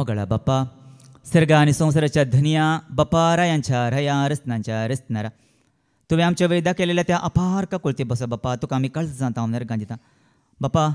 मोगळा बाप्पा सर्गा आणि संसाराच्या धनिया बाप्पा रायांच्या राया रस्त्यांच्या रस्त्यारा तुवें आमच्या वेळी दाखयलेल्या त्या अपार काकुळती बसा बाप्पा तुका आमी काळज जाता हांव नरगां दिता बाप्पा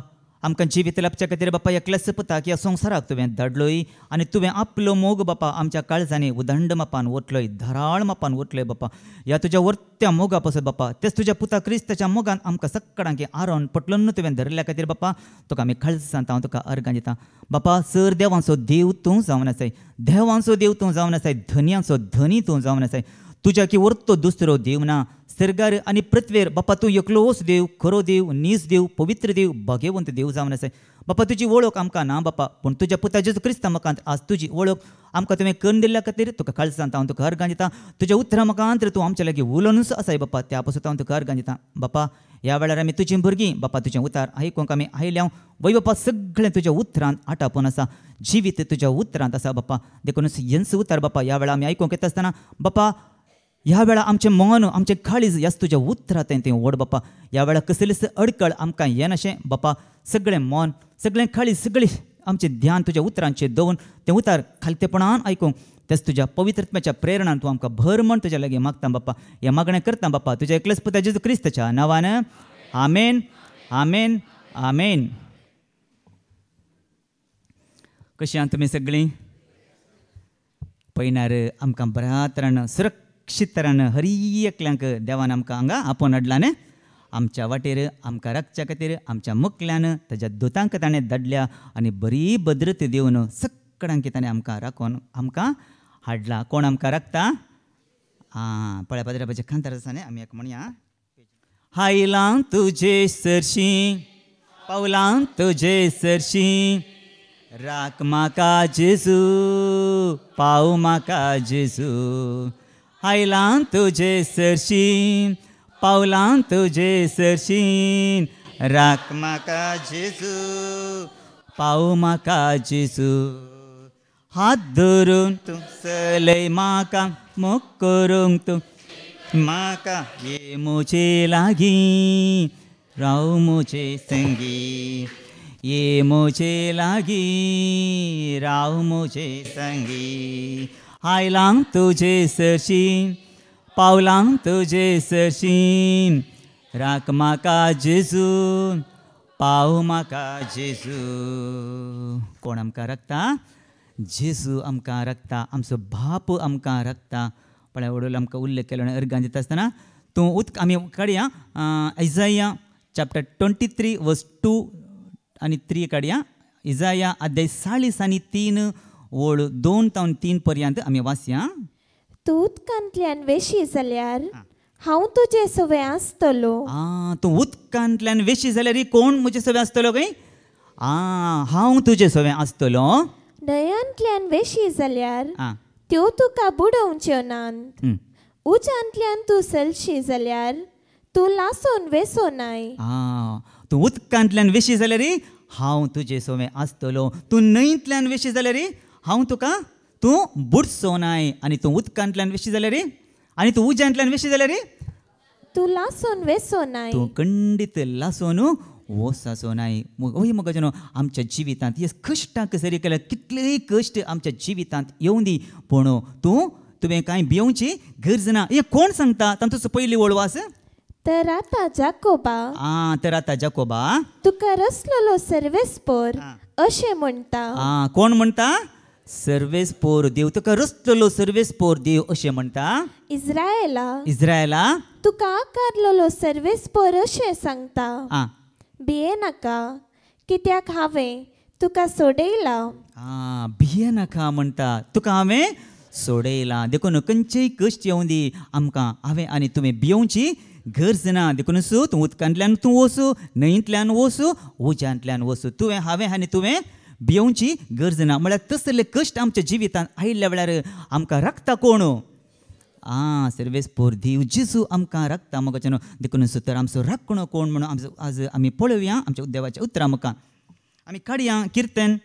आमकां जिवीत लाभच्या खातीर बाप्पा एकल्या सपताक ह्या संवसाराक तुवें धाडलोय आनी तुवें आपलो मोग बाप्पा आमच्या काळजांनी उदंड मापान ओतलोय धाराळ मापान ओतलोय बाप्पा ह्या तुज्या वर्त्या मोगा पासत बाप्पा तेच तुज्या पुता क्रिस्ताच्या मोगान आमकां सकाळांकी आरोन पटलून तुवें धरल्या खातीर बाप्पा तुका आमी काळज सांगता हांव तुका अर्गां दिता बाप्पा सर देवांचो देव तूं जावन आसाय देवांचो देव तूं जावन आसाय धन्यांचो धनी तूं जावन आसाय तुज्या की वर्तो दुसरो देव ना सर्गार आनी पृथ्वेर बाप्पा तूं एकलोच देव खरो देव नीज देव पवित्र देव भाग्यवंत देव जावन आसाय बाप्पा तुजी वळख आमकां ना बाप्पा पूण तुज्या पुता जेजू क्रिस्ता मकांत आज तुजी वळख आमकां तुवें करून दिल्ल्या खातीर तुका काळज सांगता हांव तुका अर्गां दिता तुज्या उतरां मकांत तूं आमच्या लागीं उलोवनूच आसाय बाप्पा त्या पासून हांव तुका अर्गां दिता बाप्पा ह्या वेळार आमी तुजीं भुरगीं बाप्पा तुजें उतार आयकूंक आमी आयल्या वय बाप्पा सगळें तुज्या उतरांत आटापून आसा जिवीत तुज्या उतरांत आसा बाप्पा देखूनच हेंच उतार बाप्पा ह्या वेळार आमी आयकूंक येता आसतना बाप्पा ह्या वेळा आमचें मन आमचें काळीज ह्याच तुज्या उतरांत तें ओड बाप्पा ह्या वेळार कसलीच अडकळ आमकां येनाशें बाप्पा सगळें मन सगळें काळीज सगळें आमचें ध्यान तुज्या उतरांचेर दवरून तें उतार खालतेपणान आयकूंक तेच तुज्या पवित्रत्म्याच्या प्रेरणान तूं आमकां भर म्हण तुज्या लागीं मागता बाप्पा हें मागणें करता बाप्पा तुज्या एकल्याच पुता जेजू क्रिस्ताच्या नांवान आमेन आमेन आमेन कशीं आहात तुमी सगळीं पयनार आमकां बऱ्या तरान सुरक्षीत तरान हर एकल्यांक देवान आमकां हांगा आपोवन हाडलां आमच्या वाटेर आमकां राखच्या खातीर आमच्या मुखल्यान ताच्या दोतांक ताणें धाडल्या आनी बरी भद्रत दिवन सगळ्यांक ताणें आमकां राखून आमकां हाडला कोण आमकां राखता पळय पाद्रापाचे खांतार आसा न्ही आमी एक म्हणया हायलां तुजे सरशीं पावलां तुजे सरशीं राख म्हाका जेजू पाव म्हाका जेजू हायलां तुजे सरशीं पावलां तुजे सरशीं राख म्हाका जेजू पाव म्हाका जेजू हात धरून तूं चलय म्हाका मोग करूंक तूं म्हाका ये म्हजे लागीं राव म्हजे संगी ये म्हजे लागीं राव म्हजे संगी हायलां तुजे सरशीं पावलां तुजे सरशीं राख म्हाका जेजू पाव म्हाका जेजू कोण आमकां राखता जेजू आमकां राखता आमचो बाप आमकां राखता पळय वडोल आमकां उल्लेख केलो आनी अर्गां दिता आसतना तूं आमी काडया इजाया चॅप्टर 23 वर्स 2 आनी 3 काडया इजाया अध्याय 40 आनी 3 ओळ 2 ते 3 पर्यंत आमी वाचया तूं उदकांतल्यान वेशी जाल्यार हांव तुजे सवे आसतलो तूं उदकांतल्यान वेशी जाल्यार कोण म्हजे सवे आसतलो काय हांव तुजे सवे आसतलो न्हंयांतल्यान वेशी जाल्यार त्यो तुका बुडोवच्यो नात उज्यांतल्यान तूं चलशी जाल्यार तूं लासून वेसो नाय तूं उदकांतल्यान वेशी जाल्यार हांव तुजे सवे आसतलो तूं न्हंयतल्यान वेशी जाल्यार हांव तुका तूं बुडसो नाय आनी तूं उदकांतल्यान वेशी जाल्यार आनी तूं उज्यांतल्यान वेशी जाल्यार तूं लासून वेसो नाय तूं खंडीत लासून वोसाचो नाय वय मगो जनो आमच्या जिवितांत हे कश्टांक सरी केल्यार कितलेय कश्ट आमच्या जिवितांत येवं दी पूण तुवें कांय भियोवची गरज ना हे कोण सांगता तांचो पयली वळवास तर आतां जाकोबा तुका रचलेलो सर्वेस्पर अशें म्हणटा कोण म्हणटा सर्वेस्पोर देव तुका रचलेलो सर्वेस्पोर देव अशें म्हणटा इस्रायेला तुका आकारलेलो सर्वेस्पर अशें सांगता भिये नाका कित्याक हांवें तुका सोडयला भिये नाका म्हणटा तुका हांवें सोडयला देखून खंयचेय कश्ट येवं दी आमकां हांवें आनी तुवें भियोवची गरज ना देखून तूं उदकांतल्यान तूं वचू न्हंयतल्यान वचू उज्यांतल्यान वचू हांवें आनी तुवें भियोवची गरज ना म्हळ्यार तसले कश्ट आमच्या जिवितांत आयिल्ल्या वेळार आमकां राखता कोण सर्वेस्पोर देव जेजू आमकां राखता मगो देखून तर आमचो राखणो कोण म्हणून आज आमी पळोवया आमच्या देवाच्या उतरां मुखार आमी काडया कीर्तन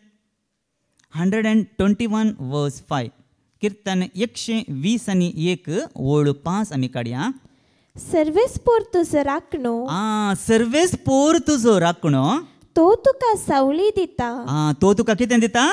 121 वर्स 5 कीर्तन 120 आनी 1 ओळ 5 आमी काडया सर्वेस्पोर तुजो राखणो सर्वेस्पोर तुजो राखणो तो तुका सावळी दिता तो तुका कितें दिता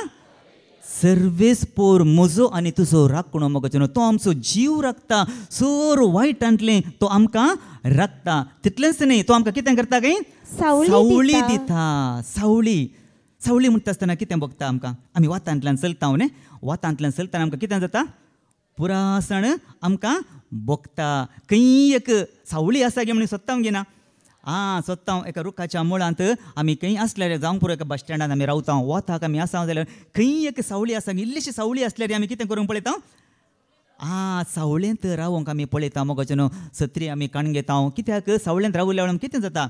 सर्वेस पोर म्हजो आनी तुजो राखणो मोगाचें तो आमचो जीव राखता सोर वायटांतलें तो आमकां राखता तितलेंच न्ही तो आमकां कितें करता काय सावळी दिता सावळी म्हणटा आसतना कितें भोगता आमकां आमी वातांतल्यान चलता न्ही वातांतल्यान चलतना आमकां कितें जाता पुरासण आमकां भोगता खंय एक सावळी आसा गे म्हणून सोदता घेना सोदता एका रुखाच्या मुळांत आमी खंय आसल्यार जावंक पुरो एका बस स्टँडांत आमी रावता वताक आमी आसा जाल्यार खंय एक सावळी आसा इल्लीशी सावळी आसल्यार आमी कितें करूंक पळयता सावळेंत रावोंक आमी पळयता मोगाचें न्हू सत्री आमी काण घेता कित्याक सावळेंत रावल्या वेळार कितें जाता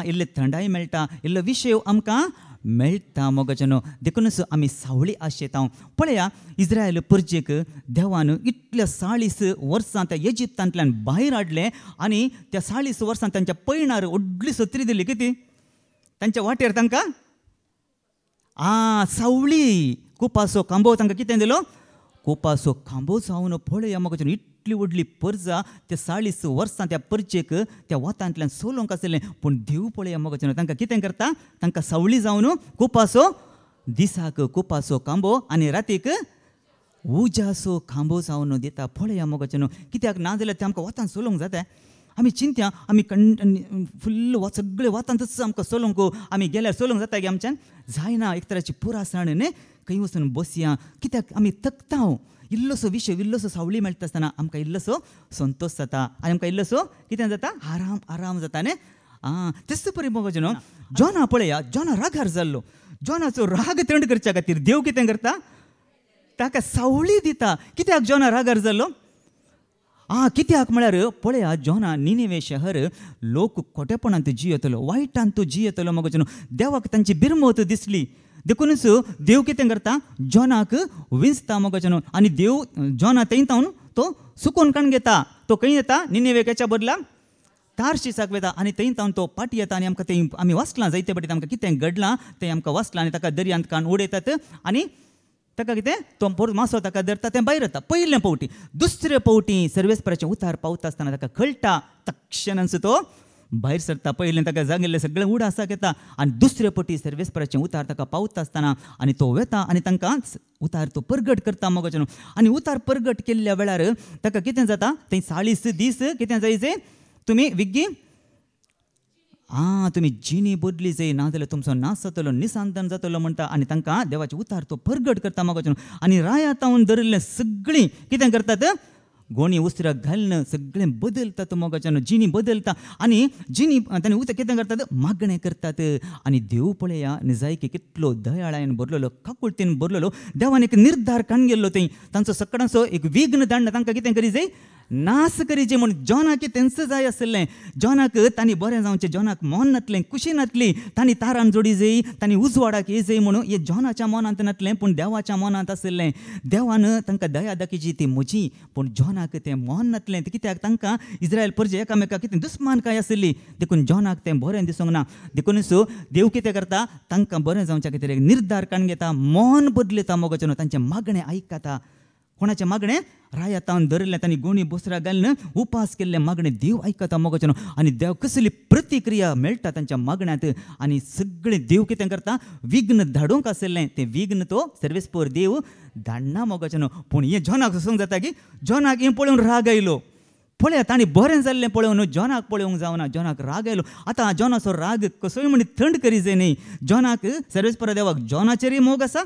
इल्ले थंडाय मेळटा इल्लो विशय आमकां मेळटा मोगाचें न्हू देखूनच आमी सावळी आशेता पळया इस्रायल परजेक देवान इतल्या 40 वर्सां त्या इजिप्तांतल्यान भायर हाडलें आनी त्या 40 वर्सां तांच्या पैणार व्हडली सत्री दिली कितें तांच्या वाटेर तांकां सावळी कुपासो खांबो तांकां कितें दिलो कुपासो खांबो जावन पळया मोगाचें न्हू इतली व्हडली पर्जा त्या 40 वर्सां त्या परचेक त्या वतांतल्यान सोलोंक आसलें पूण देव पळया मोगाचें तांकां कितें करता तांकां सावळी जावन कुपासो दिसाक कुपासो खांबो आनी रातीक उजासो खांबो जावन दिता पळया मोगाचें न्हू कित्याक ना जाल्यार ते आमकां वतान सोलोंक जाता आमी चिंत्या आमी फुल्ल सगळे वतांतच आमकां सोलोंक आमी गेल्यार सोलोंक जाता गे आमच्यान जायना एक तराची पुरासण न्ही खंय वचून बसया कित्याक आमी थकता इल्लोसो विशय इल्लोसो सावळी मेळटा आसतना आमकां इल्लोसो संतोश जाता आनी आमकां इल्लोसो कितें जाता आराम जाता न्ही तेच परी मोगाचें न्हू जोना पळया जोना रागार जाल्लो जोनाचो राग थंड करच्या खातीर देव कितें करता ताका सावळी दिता कित्याक जोना रागार जाल्लो कित्याक म्हळ्यार पळया जोना निनेवे शहर लोक खोटेपणांत जियेतलो वायटांत जियेतलो मोगाचें न्हू देवाक तांची बिरमत दिसली देखूनच देव कितें करता जोनाक विंचता मोगाचें न्हू आनी देव जोना थंय तो सुकोवन काण घेता तो खंय येता निनेवेच्या बदला तार्शीसाक वता आनी थंय तो पाटी येता आनी आमकां थंय आमी वाचलां जायते फावटी आमकां कितें घडलां तें आमकां वाचलां आनी ताका दर्यांत काण उडयतात आनी ताका कितें तो परत मासो ताका धरता तें भायर येता पयले फावटी दुसरे फावटी सर्वेस्पराचें उतार पावता आसतना ताका कळटा तक्षणच तो भायर सरता पयलें ताका जागिल्लें सगळें उडासाक येता आनी दुसरे फावटी सर्वेस्पराचें उतार ताका पावता आसतना आनी तो वेता आनी तांकां उतार तो परगट करता मोगाचें न्हू आनी उतार परगट केल्ल्या वेळार ताका कितें जाता थंय 40 दीस कितें जायचें तुमी विग्गी तुमी जिणी बदली जाय ना जाल्यार तुमचो नाश जातलो निसांतन जातलो म्हणटा आनी तांकां देवाचे उतार तो परगट करता मोगाचें न्हू आनी रायात तावन धरिल्लें सगळीं कितें करतात गोणी उस्त्रा घालन सगळें बदलतात मोगाचें न्हू जिणी बदलता आनी जिणी तांणी उतर कितें करतात मागणें करतात आनी देव पळया निजायकी कितलो दयाळायेन बरलेलो काकुळतेन बरलेलो देवान एक निर्धार काण गेल्लो थंय तांचो सकाळचो एक विघ्न दांड तांकां कितें करी जाय नास करीचे म्हूण जोनाक तेंच जाय आसलें जोनाक तांणी बरें जावचें जोनाक मन नातलें खुशी नातली तांणी तारान जोडी जाय तांणी उजवाडाक ये जाय म्हणून हें जोनाच्या मनांत नातलें पूण देवाच्या मनांत आसलें देवान तांकां दया दाखयची ती म्हजी पूण जोनाक तें मन नातलें कित्याक तांकां इस्रायल परजे एकामेकाक कितें दुस्मान काय आसली देखून जोनाक तें बरें दिसूंक ना देखूनच देव कितें करता तांकां बरें जावच्या खातीर एक निर्धार काण घेता मन बदलयता मोगाचें न्हू तांचें मागणें आयकता कोणाचें मागणें रायतावन धरिल्लें तांणी गोणी बोसरा घालून उपास केल्लें मागणें देव आयकता मोगाचें न्हू आनी देव कसली प्रतिक्रिया मेळटा तांच्या मागण्यांत आनी सगळें देव कितें करता विघ्न धाडूंक आसलें तें विघ्न तो सर्वेस्पर देव धाडना मोगाचें न्हू पूण हें जोनाक सोंसूंक जाता की जोनाक हें पळोवन राग आयलो पळया तांणी बरें जाल्लें पळोवन जोनाक पळोवंक जावना जोनाक राग आयलो आतां जोनाचो राग कसोय म्हण थंड करी जाय न्ही जोनाक सर्वेस्पर देवाक जोनाचेरय मोग आसा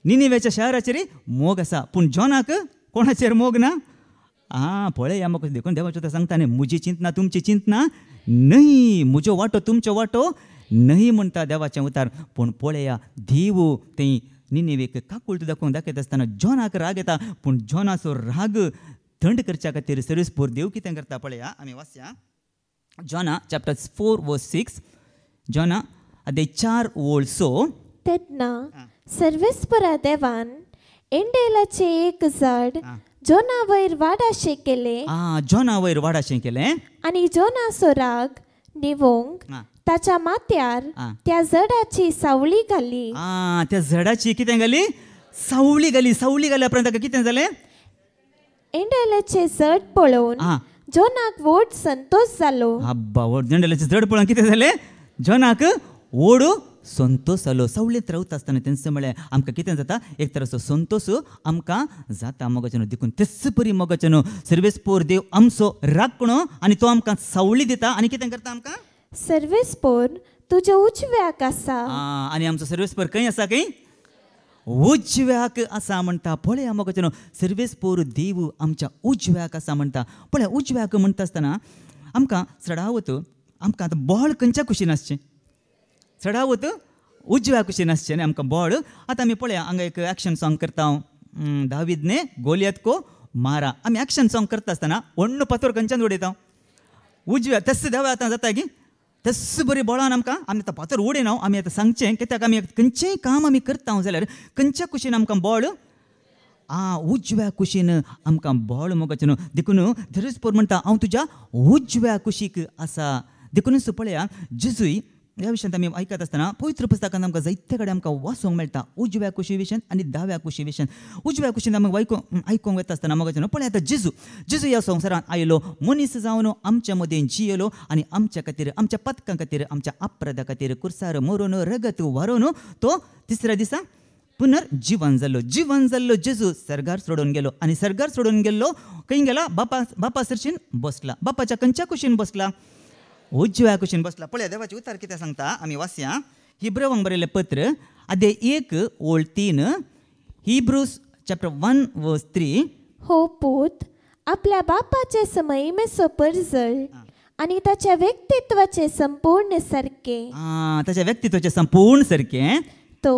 निनेवेच्या शहराचेरय मोग आसा पूण जोनाक कोणाचेर मोग ना पळया म्हाका देखून देवाचो सांगता न्ही म्हजी चिंतना तुमची चिंतना न्हय म्हजो वांटो तुमचो वांटो न्हय म्हणटा देवाचें उतार पूण पळया देव थंय निनेवेक काकुळट दाखोवन दाखयता आसतना जोनाक राग येता पूण जोनाचो राग थंड करच्या खातीर सर्वेस्पर देव कितें करता पळया आमी वाचया जोना चॅप्टर 4:6 जोना अध्याय 4 तेन्ना सर्वेस्परा देवान एंडेलाचे एक झाड जोना वयर वाडाशें केलें जोना वयर वाडाशें केलें आनी जोनाचो राग निवोंक ताच्या माथ्यार त्या झाडाची सावळी घाली त्या झाडाची कितें घाली सावळी घाल्या उपरांत ताका कितें जालें एंडेलाचें झाड पळोवन जोनाक व्हड संतोश जालो एंडेलाचें झाड पळोवन कितें जालें जोनाक व्हड संतोष आलो सावळेंत रावता आसतना तेंचे म्हळ्यार आमकां कितें जाता एक तराचो संतोष आमकां जाता मोगाचें देखून तेच बरी मोगाचें सर्वेस्पोर देव आमचो राखणो आनी तो आमकां सावळी दिता आनी कितें करता आमकां सर्वेस्पोर तुज्या उजव्याक आसा आनी आमचो सर्वेस्पोर खंय आसा खंय उजव्याक आसा म्हणटा पळया मोगाचें सर्वेस्पोर देव आमच्या उजव्याक आसा म्हणटा पळया उजव्याक म्हणटा आसतना आमकां चडावत आमकां आतां बॉल खंयच्या कुशीन आसचें चडावत उजव्या कुशीन आसचें न्ही आमकां बॉल आतां आमी पळया हांगा एक एक्शन सॉंग करता हांव दावीदने गोलियत को मारा आमी एक्शन सॉंग करता आसतना व्हडलो पातोर खंयच्यान उडयता उजव्या तस देवा आतां जाता की तस बरी बॉलान आमकां आमी आतां पातोर उडयना आमी आतां सांगचें कित्याक आमी खंयचेंय काम आमी करता जाल्यार खंयच्या कुशीन आमकां बॉल उजव्या कुशीन आमकां बॉल मोगाचें देखून धरस्पोर म्हणटा हांव तुज्या उजव्या कुशीक आसा देखूनच पळया जेजूय ह्या विशयान आमी आयकत आसतना पवित्र पुस्तकांत आमकां जायते कडेन आमकां वाचूंक मेळटा उजव्या कुशी विशयान आनी दाव्या कुशी विशयान उजव्या कुशीन आमी आयकूंक वता आसतना मोगाचें पळय आतां जेजू ह्या संवसारांत आयलो मनीस जावन आमच्या मदीं जियेलो आनी आमच्या खातीर आमच्या पथकां खातीर आमच्या अपराधा खातीर कुर्सार मरून रगत व्हारोवन तो तिसऱ्या दिसा पुनर्जीवन जाल्लो जेजू सर्गार सोडून गेलो आनी सर्गार सोडून गेल्लो खंय गेला बापा सरशीन बसला बापाच्या खंयच्या कुशीन बसला उजव्या कुशीन बसला पळय देवाचे उतार कितें सांगता आमी वाचया हिब्रेवांक बरयलें पत्र अध्याय 1:3 हिब्रूज चॅप्टर 1:3 हो पूत आपल्या बापाचे समयमेचो परजळ आनी ताच्या व्यक्तित्वाचे संपूर्ण सारके ताच्या व्यक्तित्वाचे संपूर्ण सारके तो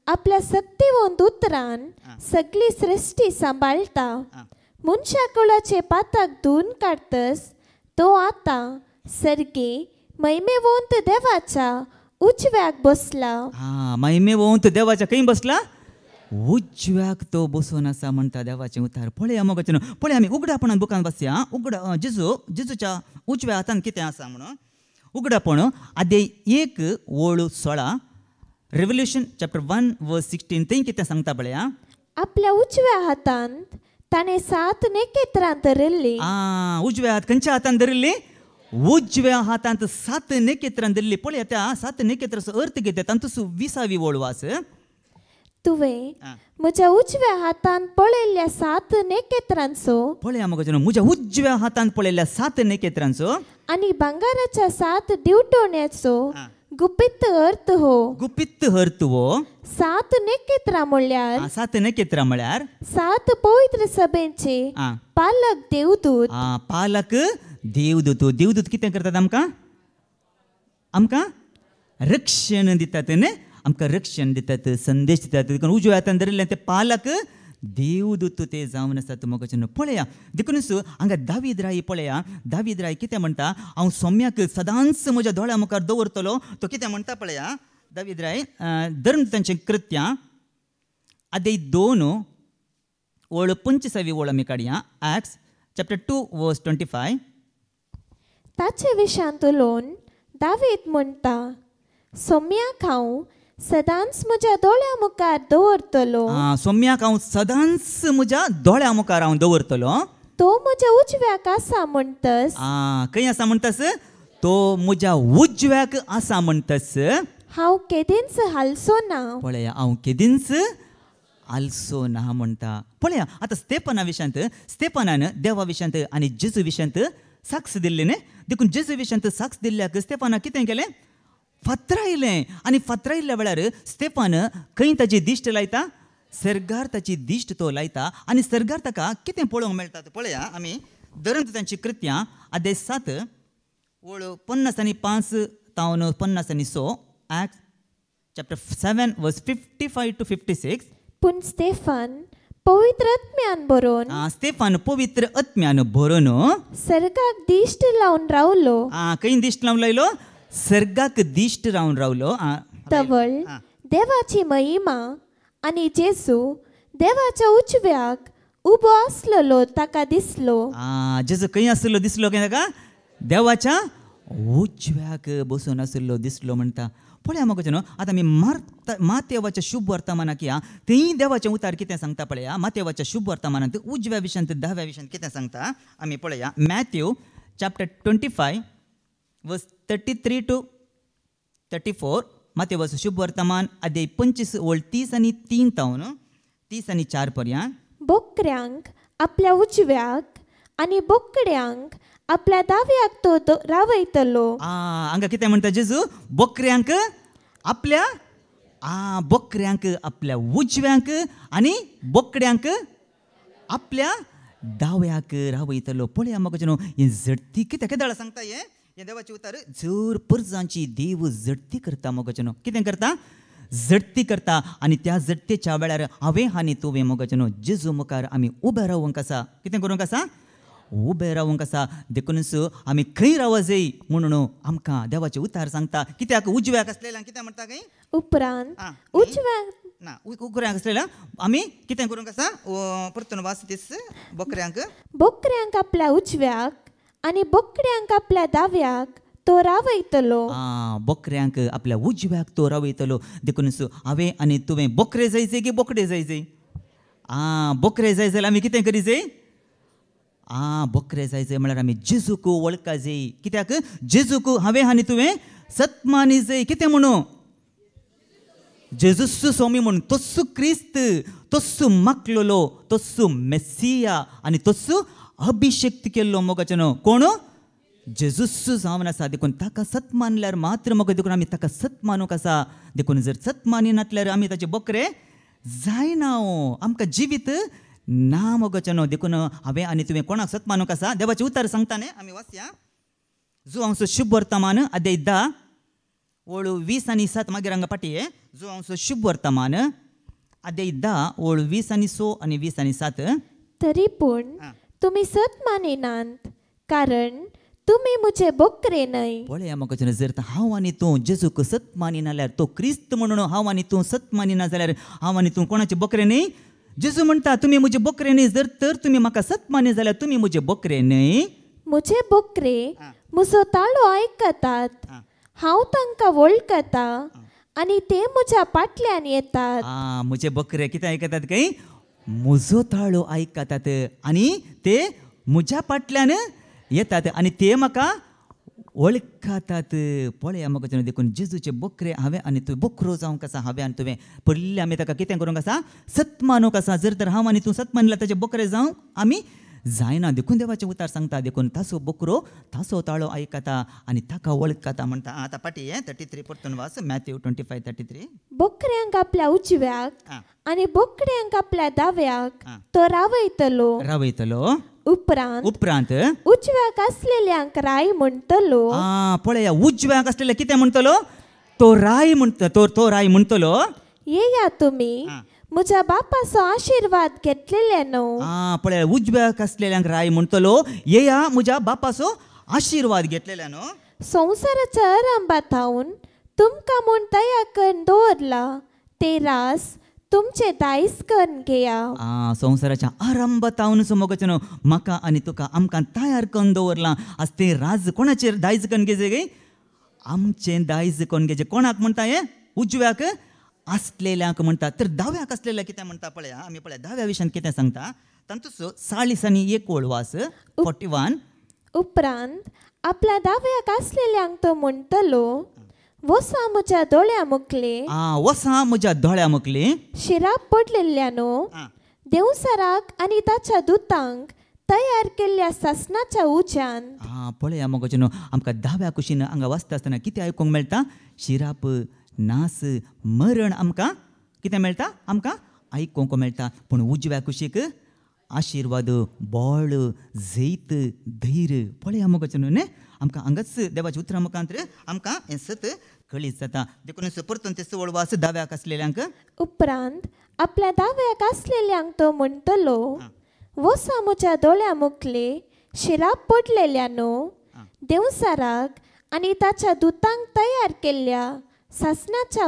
आपल्या सक्तिवंत उतरान सगळी सृष्टी सांबाळटा मनशा कुळाचे पाताक धुवन काडतस तो आतां सर्गे महिमेवंत देवाच्या उजव्याक बसला महिमेवंत देवाच्या खंय बसला उजव्याक तो बसून आसा म्हणटा देवाचें उतार पळया मोगाचें पळय आमी उगडापणान बुकान वाचया जेजूच्या उजव्या हातान कितें आसा म्हणून उगडापण अध्याय 1:16 रेव्होल्यूशन चॅप्टर 1:16 थंय कितें सांगता पळया आपल्या उजव्या हातांत ताणें 7 नखेत्रां धरिल्लीं उजव्या हात खंयच्या हातान धरिल्ली उजव्या हातांत 7 नखेत्रां धरली पळय त्या 7 नखेत्राचो अर्थ कितें तांचो 20वी ओळ वाच तुवें म्हज्या उजव्या हातांत पळयल्ल्या 7 नखेत्रांचो पळया म्हज्या म्हज्या उजव्या हातांत पळयल्ल्या 7 नखेत्रांचो आनी भांगाराच्या 7 दिवटोण्याचो गुपित अर्थ हो 7 नखेत्रां म्हणल्यार 7 नखेत्रां म्हणल्यार 7 पवित्र सभेचे पालक देवदूत कितें करतात आमकां रक्षण दितात न्ही आमकां रक्षण दितात संदेश दितात देखून उजव्या हातान धरिल्ले ते पालक देवदूत ते जावन आसात मोगाचें पळया देखूनच हांगा दावीद राय पळया दावीद राय कितें म्हणटा हांव सोम्याक सदांच म्हज्या दोळ्या मुखार दवरतलो तो कितें म्हणटा पळया दावीद राय धर्मदूतांचें कृत्यां अध्याय 2:25 ओळ आमी काडया एक्ट्स चॅप्टर 2:25 ताचे विशयांत उलोवन दावीद म्हणटा सोम्याक हांव सदांच म्हज्या दोळ्या मुखार दवरतलो सोम्याक हांव सदांच म्हज्या दोळ्या मुखार हांव दवरतलो तो म्हज्या उजव्याक आसा म्हणटस खंय आसा म्हणटस तो म्हज्या उजव्याक आसा म्हणटस हांव केदींच हालसो ना पळया हांव केदींच हालसो ना म्हणटा पळया आतां स्तेफानान देवा विशयांत आनी जेजू विशयांत साक्ष दिल्ली न्ही देखून जेजू विशयांत साक्ष दिल्ल्याक स्तेफाना कितें केलें फातरायलें आनी फातरायल्ल्या वेळार स्तेफान खंय ताची दिश्ट लायता सर्गार ताची दिश्ट तो लायता आनी सर्गार ताका कितें पळोवंक मेळटा पळया आमी धर्मदूतांची कृत्यां अध्याय 7 ओळ 55 तावन 56 एक्ट चॅप्टर 7:55-56 पूण स्तेफान पवित्र आत्म्यान बरोवन सर्गाक दिश्ट लावन रावलो खंय दिश्ट लावन लायलो सर्गाक दिश्ट रावन रावलो तवळ देवाची महिमा आनी जेजू देवाच्या उजव्याक उबो आसलो ताका दिसलो जेजू खंय आसलो दिसलो काय ताका देवाच्या उजव्याक बसून आसलो दिसलो म्हणटा पळया मोगाचें आतां आमी मातेवाच्या शुभ वर्तमानाक या थंय देवाचें उतार कितें सांगता पळया मातेवाच्या शुभ वर्तमानांत उजव्या विशयांत दाव्या विशयांत कितें सांगता आमी पळया मॅथ्यू चॅप्टर 25:33-34 मातेवस शुभ वर्तमान अध्याय 25 ओळ 30 आणि 3 तावन 30 आणि 4 पर्यंत. बोकड्यांक आपल्या उजव्याक आणि बोकड्यांक आपल्या दाव्याक तो रावयतलो. हांगा कितें म्हणटा जेजू, बोकऱ्यांक आपल्या बोकऱ्यांक आपल्या उजव्यांक आणि बोकड्यांक आपल्या दाव्याक रावयतलो. पळया मगो हे झडती कितें केदाळ सांगता हे देवाचे उतार. जर परजांची देव झडती करता मगो कितें करता, झडती करता. आणि त्या झडतेच्या वेळार हांवें आनी तुवें मगो जेजू मुखार आमी उबे रावूंक आसा. कितें करूंक आसा, उबे रावूंक आसा. देखूनच आमी खंय राव जाय म्हणून आमकां देवाचे उतार सांगता. कित्याक उजव्याक आसलेल्याक कितें म्हणटा काय, उपरांत उजव्याक ना उकऱ्यांक आसलेल्या आमी कितें करूंक आसा. परतून वास तेच बोकऱ्यांक आपल्या उजव्याक आणि बोकड्यांक आपल्या दाव्याक तो रावयतलो. बोकऱ्यांक आपल्या उजव्याक तो रावयतलो. देखूनच हांवें आनी तुवें बोकरे जायचे की बोकडे जायचे. बोकरे जाय जाल्यार आमी कितें करी जाय, बोकरे जायचे म्हळ्यार आमी जेजूक वळखा जाय. कित्याक जेजूक हांवें आनी तुवें सत्मानी जाय. कितें म्हणू, जेजूस स्वामी म्हणून, तस्सू क्रिस्त, तस्सू मागलेलो, तस्सू मेस्सिया आणि तस्सू अभिषेक्त केल्लो मोगाचनो कोण, जेजूस जावन आसा. देखून ताका सत मानल्यार मात्र मगो देखून आमी ताका सत मानूंक आसा. देखून जर सत मानिनातल्यार आमी ताचे बोकरे जायना. आमकां जिवीत ना मोगाचनो. देखून हांवें आनी तुवें कोणाक सत मानूंक आसा. देवाचे उतार सांगता न्ही आमी वाचया. जो हांव शुभ वर्तमान अध्याय 10 ओळ 20 आणि 7 मागीर हांगा पाटी. जो हांव शुभ वर्तमान अध्याय 10 ओळ 20 आणि 6 आणि 20 आणि 7. तरी पूण तुम्ही सत मानिनात, कारण तुम्ही मुझे बोकरे न्हय. पळया म्हाका जर हांव आनी तूं जेजूक सत मानिना जाल्यार, तो क्रिस्त म्हणून हांव आनी तूं सत मानिना जाल्यार हांव आनी तूं कोणाचे बोकरे न्हय. जेजू म्हणटा तुमी म्हजे बोकरे न्हय. जर तर तुमी म्हाका सत मानी जाल्यार तुमी म्हजे बोकरे न्हय. मुझे बोकरे म्हजो ताळो आयकतात, हांव तांकां वळखता आणि ते म्हज्या फाटल्यान येतात. म्हजे बोकरे कितें आयकतात काय, म्हजो ताळो आयकतात आणि ते म्हज्या फाटल्यान येतात आणि ते म्हाका वळखतात. पळया म्हाका देखून जेजूचे बोकरे हांवें आनी तुवें बोकरो जावंक आसा. हांवें आनी तुवें पडले आमी ताका कितें करूंक आसा, सत मानूंक आसा. जर तर हांव आनी तूं सत मानल्यार ताचे बोकरे जावंक आमी जायना. देखून देवाचे उतार सांगता. देखून ताचो बोकरो ताचो ताळो आयकता आणि ताका वळखता म्हणटा. आतां पाटी 33 परतून वाच. मॅथ्यू 25:33. बोकऱ्यांक आपल्या उजव्याक आणि बोकड्यांक आपल्या दाव्याक तो रावयतलो. उपरांत उजव्याक असलेल्यांक राय म्हणतलो. पळया उजव्याक असलेल्या कितें म्हणतलो, तो राय म्हणतलो. येया तुम्ही म्हज्या बापाचो आशीर्वाद घेतलेले न्हू. पळया उजव्याक असलेल्यांक राय म्हणतलो, येया म्हज्या बापाचो आशीर्वाद घेतलेल्या न्हू. संवसाराच्या आरंभात हांव तुमकां म्हूण दया करून दवरला ते रास तुमचे दायज करून घेया. संवसाराच्या आरंभात हांव मोगाचें न्हू म्हाका आनी तुका आमकां तयार करून दवरलां. आज ते राज कोणाचेर दायज करून घेजे गे, आमचें दायज करून घेजे. कोणाक म्हणटा हे, उजव्याक असलेल्यांक म्हणटा. तर दाव्याक असलेल्या कितें म्हणटा पळया. आमी पळया दाव्या विशयान कितें सांगता. तातूंच 40 आणि 1 ओळ वास. 41. उपरांत आपल्या दाव्याक असलेल्यांक तो म्हणटलो, वसा म्हज्या दोळ्या मुखले. वसा म्हज्या दोळ्या मुखले. शिराप पडलेल्यानो देवसराक आनी ताच्या दुतांक तयार केल्ल्या सासनाच्या उज्यान. पळया मोगाचें आमकां दाव्या कुशीन हांगा वाचता आसतना कितें आयकूंक मेळटा, शिराप, नास, मरण आमकां कितें मेळटा, आमकां आयकूंक मेळटा. पूण उजव्या कुशीक आशिर्वाद, बळ, जैत, धैर्य. पळया मोगाचें न्हू आमकां हांगाच देवाच्या उतरां मुखांतर आमकां हें सत कळीत जाता. देखून परतून ते 16 वास दाव्याक असलेल्यांक. उपरांत आपल्या दाव्याक असलेल्यांक तो म्हणटलो, वसा म्हज्या दोळ्या मुखले. शिराप पडलेल्यानो देवसाराक आनी ताच्या दुतांक तयार केल्ल्या सासनाच्या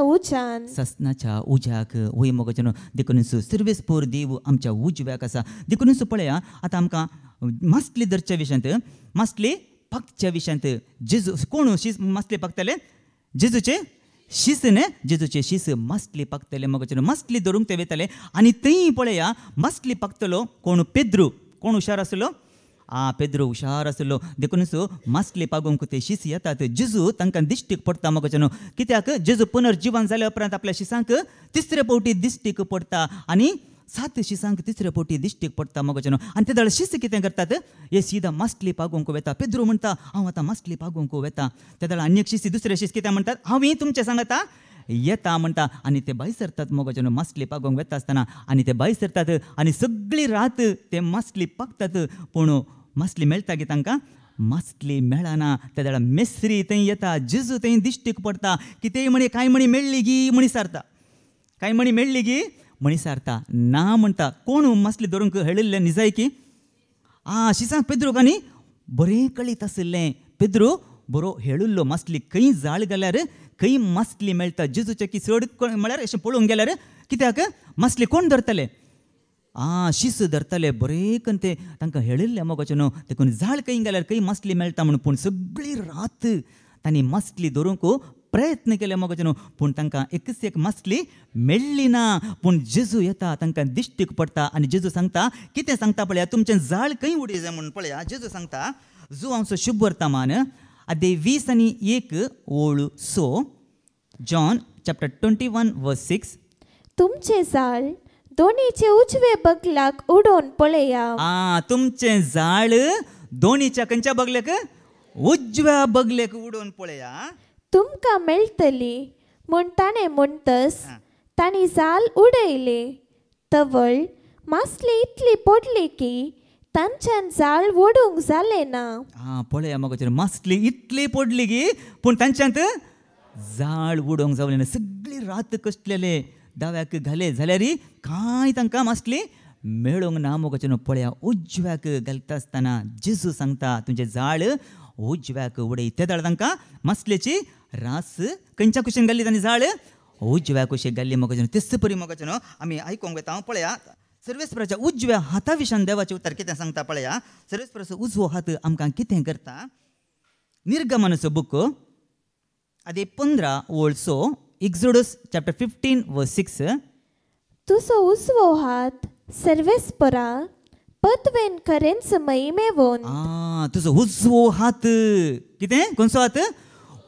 उज्याक वय मोगाचें देखून सर्वेस्पोर देव आमच्या उजव्याक आसा. देखून पळया आतां आमकां मासली धरच्या विशयांत, मासली पकच्या विशयांत. जेजू कोण मासली पकतले, जेजूचे शीस न्ही. जेजूचे शीस मासली पकतले मोगाचें मासली धरूंक ते वयताले. आनी थंय पळया मासली पकतलो कोण, पेद्रू. कोण हुशार आसलो, पेद्रो हुशार आसलो देखूनच मासली पागोवंक ते शीस येतात जेजू तांकां दिश्टीक पडटा मोगोचेनो कित्याक जेजू पुनर्जीवन जाल्या उपरांत आपल्या शिसांक तिसरे फावटी दिश्टीक पडटा आनी 7 शिसांक तिसरे फावटी दिश्टीक पडटा मोगोचेनो आनी ते शिस कितें करतात हे सीदा मासली पागोवंक वेता पेद्रो म्हणटा हांव आतां मासली पागोवंक वेता ते आनी एक शिस दुसरे शिस कितें म्हणटात हांव तुमचें सांगता येता म्हणटा आनी ते भायर सरतात मोगोचेनो मासली पागोवंक वेता आसतना आनी ते भायर सरतात आनी सगळी रात ते मासली पागतात पूण मासली मेळटा गे तांकां मासली मेळना त्या मेस्री थंय येता जेजू थंय दिश्टीक पडटा कितेंय म्हणी कांय म्हणी मेळ्ळी गी म्हणी सारता कांय म्हणी मेळ्ळी गी म्हणी सारता ना म्हणटा कोण मासली धरूंक हेळिल्लें निजायकी शिसांक पेद्रोक आनी बरें कळीत आसलें पेद्रो बरो हेळिल्लो मासली खंय जाळ घाल्यार खंय मासली मेळटा जेजूचे की चड म्हळ्यार अशें पळोवंक गेल्यार कित्याक मासली कोण धरतले शीस धरतले बरें करून ते तांकां हेळिल्लें मोगोचें न्हू देखून जाळ खंय गेल्यार खंय मासली मेळटा म्हणून पूण सगळी रात तांणी मासली धरूंक प्रयत्न केले मोगोचें न्हू पूण तांकां एकच एक मासली मेळ्ळी ना पूण जेजू येता तांकां दिश्टीक पडटा आनी जेजू सांगता कितें सांगता पळया तुमचें जाळ खंय उडी जाय म्हणून पळया जेजू सांगता जो आमचो शुभ वर्तमान अदे 20:1 जॉन चॅप्टर 21:6 तुमचे जाळ दोनीचे उजवे बगलाक उडोवन पळया तुमचे जाळ दोनीच्या खंयच्या बगलेक उजव्या बगलेक उडोवन पळया तुमकां मेळटली म्हूण ताणें म्हणटस तांणी जाल उडयले तवळ मासली इतली पडली की तांच्यान जाळ ओडूंक जालें ना पळया मोगोचेर मासली इतली पडली गी पूण तांच्यांत जाळ उडोवंक जावलें ना सगळी रात कश्टलेले दाव्याक घाले जाल्यार कांय तांकां मासली मेळोंक ना मोगोचें पळया उजव्याक घालता आसतना जेजू सांगता तुजें जाळ उजव्याक उडय ते तांकां मासलेची रास खंयच्या कुशीन घाल्ली तांणी जाळ उजव्या कुशीक घाल्ली मोगोचें तेच परी मोगोचें आमी आयकूंक वता पळया सर्वेस्पराच्या उजव्या हाता विशयान देवाचें उतर कितें सांगता पळया सर्वेस्पराचो उजवो हात आमकां कितें करता निर्गमनाचो बूक अदे 15 एक्झोडस चॅप्टर 15:6 तुजो उजवो हात सर्वेस्परा पदवेन खरेंच महिमेवोन तुजो उजवो हात कितें खंयचो हात